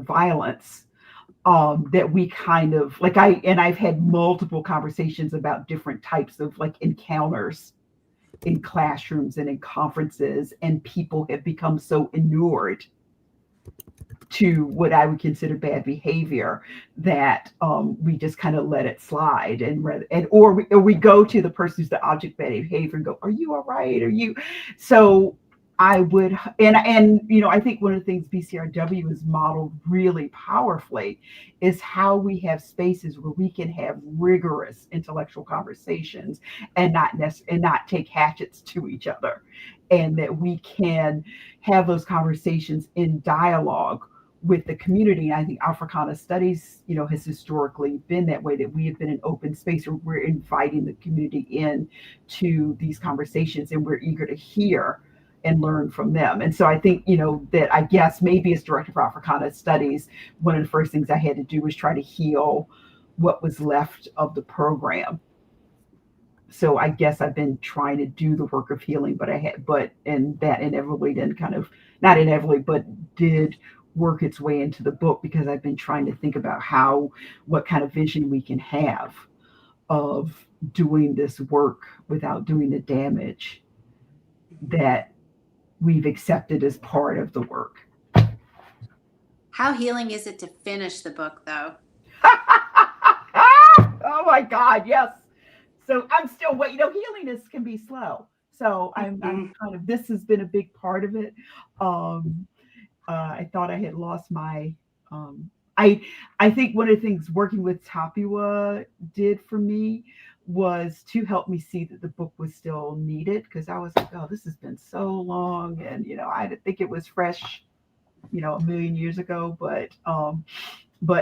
violence, that we kind of like I've had multiple conversations about different types of like encounters in classrooms and in conferences, and people have become so inured to what I would consider bad behavior that we just kind of let it slide, or we go to the person who's the object of bad behavior and go, "Are you all right? Are you?" So I would, and I think one of the things BCRW has modeled really powerfully is how we have spaces where we can have rigorous intellectual conversations and not take hatchets to each other, and that we can have those conversations in dialogue with the community. I think Africana studies, has historically been that way, that we have been an open space where we're inviting the community in to these conversations, and we're eager to hear and learn from them. And so I think, that I guess maybe as director for Africana studies, one of the first things I had to do was try to heal what was left of the program. So I guess I've been trying to do the work of healing, and that inevitably then kind of, not inevitably, but did work its way into the book, because I've been trying to think about what kind of vision we can have of doing this work without doing the damage that we've accepted as part of the work. How healing is it to finish the book, though? Oh my God, yes. So I'm still waiting. Healing can be slow. So I'm kind of, this has been a big part of it. I thought I had lost my, I think one of the things working with Tapiwa did for me was to help me see that the book was still needed, because I was like, oh, this has been so long, and I didn't think it was fresh, a million years ago, but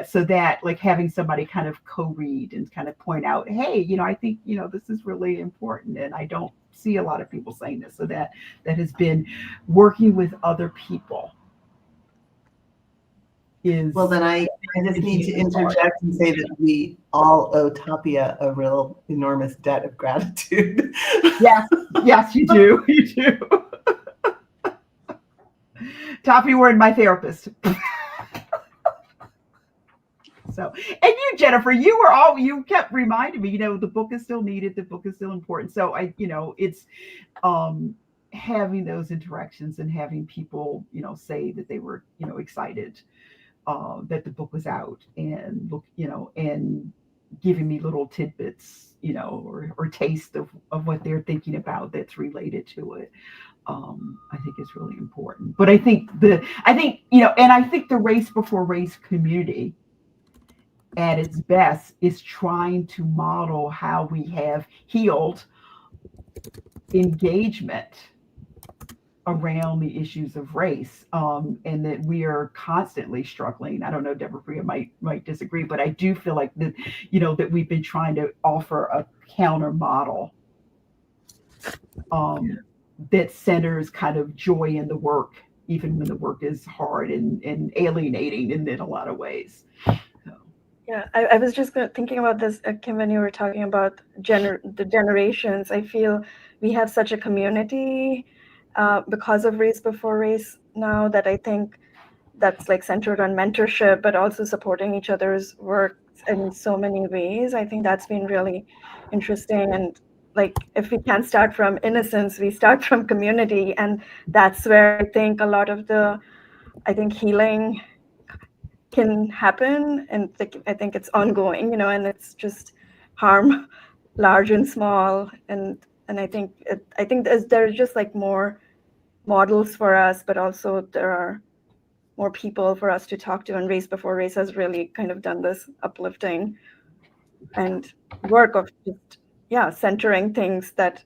so that, like, having somebody kind of co-read and kind of point out, hey, I think this is really important, and I don't see a lot of people saying this. So that has been working with other people. Well, then I just need to interject and say that we all owe Tapia a real enormous debt of gratitude. Yes, you do. You do. Tapia were my therapist. So, and you, Jennifer, you kept reminding me, the book is still needed. The book is still important. So it's having those interactions and having people, say that they were, excited that the book was out, and and giving me little tidbits, or taste of what they're thinking about that's related to it. I think it's really important. But I think the race before race community at its best is trying to model how we have healed engagement around the issues of race, and that we are constantly struggling. I don't know, Debapriya might disagree, but I do feel like that, that we've been trying to offer a counter model that centers kind of joy in the work even when the work is hard and alienating in a lot of ways. So. Yeah, I was just thinking about this, Kim, when you were talking about the generations. I feel we have such a community because of Race Before Race now, that I think that's like centered on mentorship, but also supporting each other's work in so many ways. I think that's been really interesting. And like, if we can't start from innocence, we start from community. And that's where I think a lot of healing can happen. And I think it's ongoing, and it's just harm, large and small. And I think there's just like more models for us, but also there are more people for us to talk to. And Race Before Race has really kind of done this uplifting and work of just, centering things that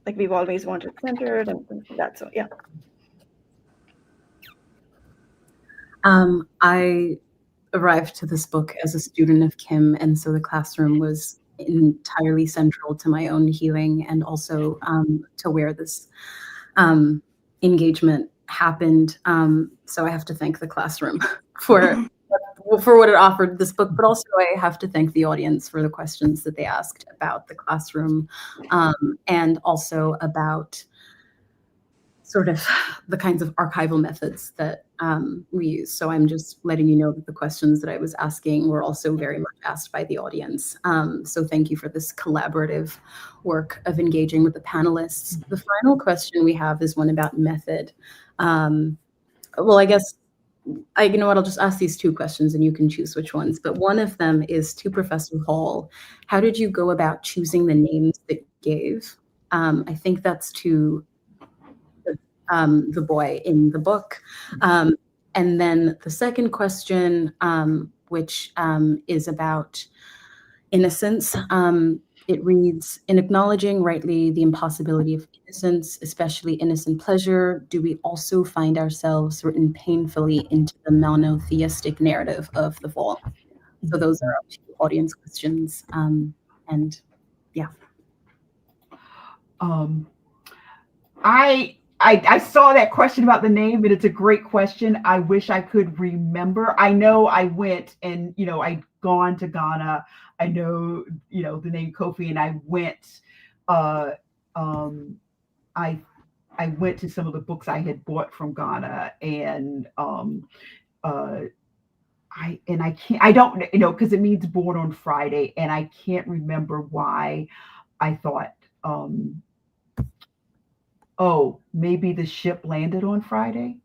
like we've always wanted centered and things like that. So yeah. I arrived to this book as a student of Kim, and so the classroom was entirely central to my own healing, and also to where this engagement happened. So I have to thank the classroom for what it offered this book, but also I have to thank the audience for the questions that they asked about the classroom, and also about sort of the kinds of archival methods that we use. So I'm just letting you know that the questions that I was asking were also very much asked by the audience. So thank you for this collaborative work of engaging with the panelists. The final question we have is one about method. Well, I guess, you know what, I'll just ask these two questions and you can choose which ones. But one of them is to Professor Hall. How did you go about choosing the names that you gave? I think that's to the boy in the book. And then the second question, which is about innocence. It reads, in acknowledging rightly the impossibility of innocence, especially innocent pleasure, do we also find ourselves written painfully into the monotheistic narrative of the fall? So those are our two audience questions. And yeah. I saw that question about the name, but it's a great question. I wish I could remember. I know I went and, I'd gone to Ghana. I know, the name Kofi, and I went, I went to some of the books I had bought from Ghana, and I don't, because it means born on Friday, and I can't remember why I thought, oh, maybe the ship landed on Friday.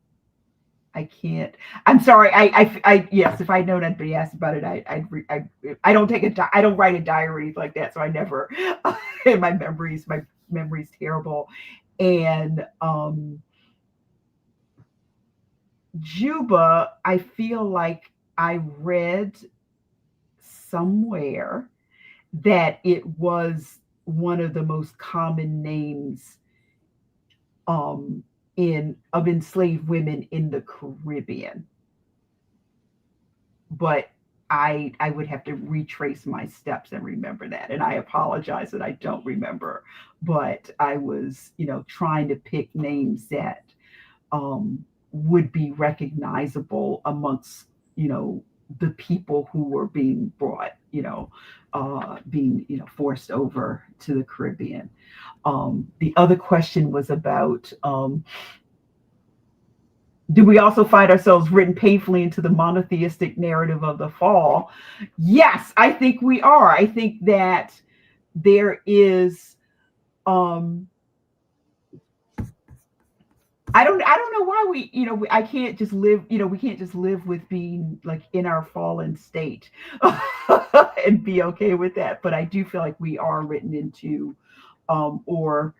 I can't. I'm sorry. I yes. If I'd known I'd be asked about it, I don't I don't write a diary like that, so I never. And my memory's terrible. And Juba, I feel like I read somewhere that it was one of the most common names of enslaved women in the Caribbean. But I would have to retrace my steps and remember that. And I apologize that I don't remember. But I was, trying to pick names that would be recognizable amongst, the people who were being brought, being, forced over to the Caribbean. The other question was about, do we also find ourselves written painfully into the monotheistic narrative of the fall? Yes, I think we are. I think that there is, I don't know why we, I can't just live, we can't just live with being like in our fallen state and be okay with that. But I do feel like we are written into, or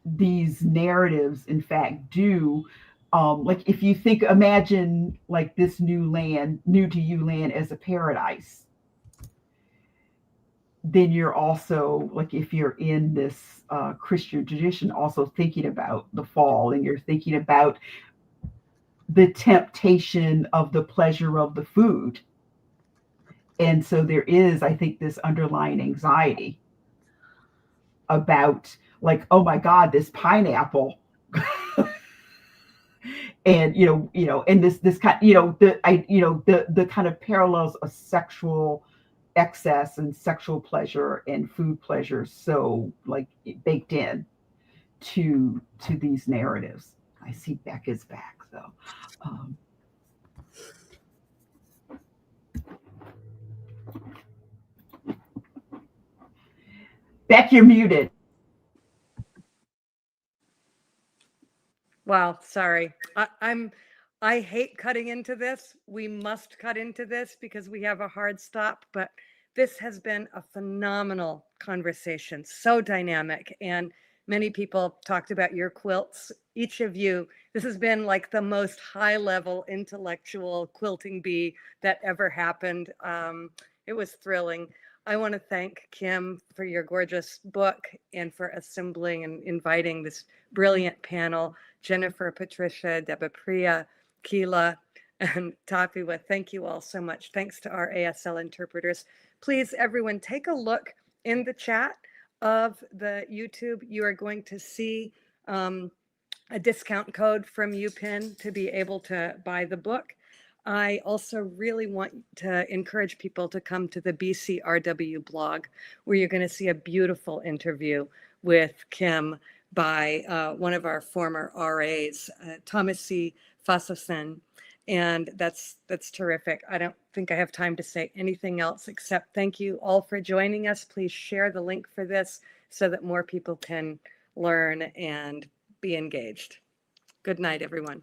these narratives, in fact, do, like if you imagine like this new to you land as a paradise, then you're also, like, if you're in this Christian tradition, also thinking about the fall, and you're thinking about the temptation of the pleasure of the food. And so there is, I think, this underlying anxiety about, like, oh my God, this pineapple, and and this kind, the kind of parallels of sexual excess and sexual pleasure and food pleasure, so like baked in to these narratives. I see Beck is back, so. Beck, you're muted. Wow, sorry. I hate cutting into this. We must cut into this because we have a hard stop, but this has been a phenomenal conversation, so dynamic. And many people talked about your quilts. Each of you, this has been like the most high level intellectual quilting bee that ever happened. It was thrilling. I want to thank Kim for your gorgeous book and for assembling and inviting this brilliant panel. Jennifer, Patricia, Debapriya, Kyla, and Tapiwa, thank you all so much. Thanks to our ASL interpreters. Please, everyone, take a look in the chat of the YouTube. You are going to see a discount code from UPenn to be able to buy the book. I also really want to encourage people to come to the BCRW blog, where you're going to see a beautiful interview with Kim by one of our former RAs, Thomas C. Fasosen. And that's terrific. I don't think I have time to say anything else except thank you all for joining us. Please share the link for this so that more people can learn and be engaged. Good night, everyone.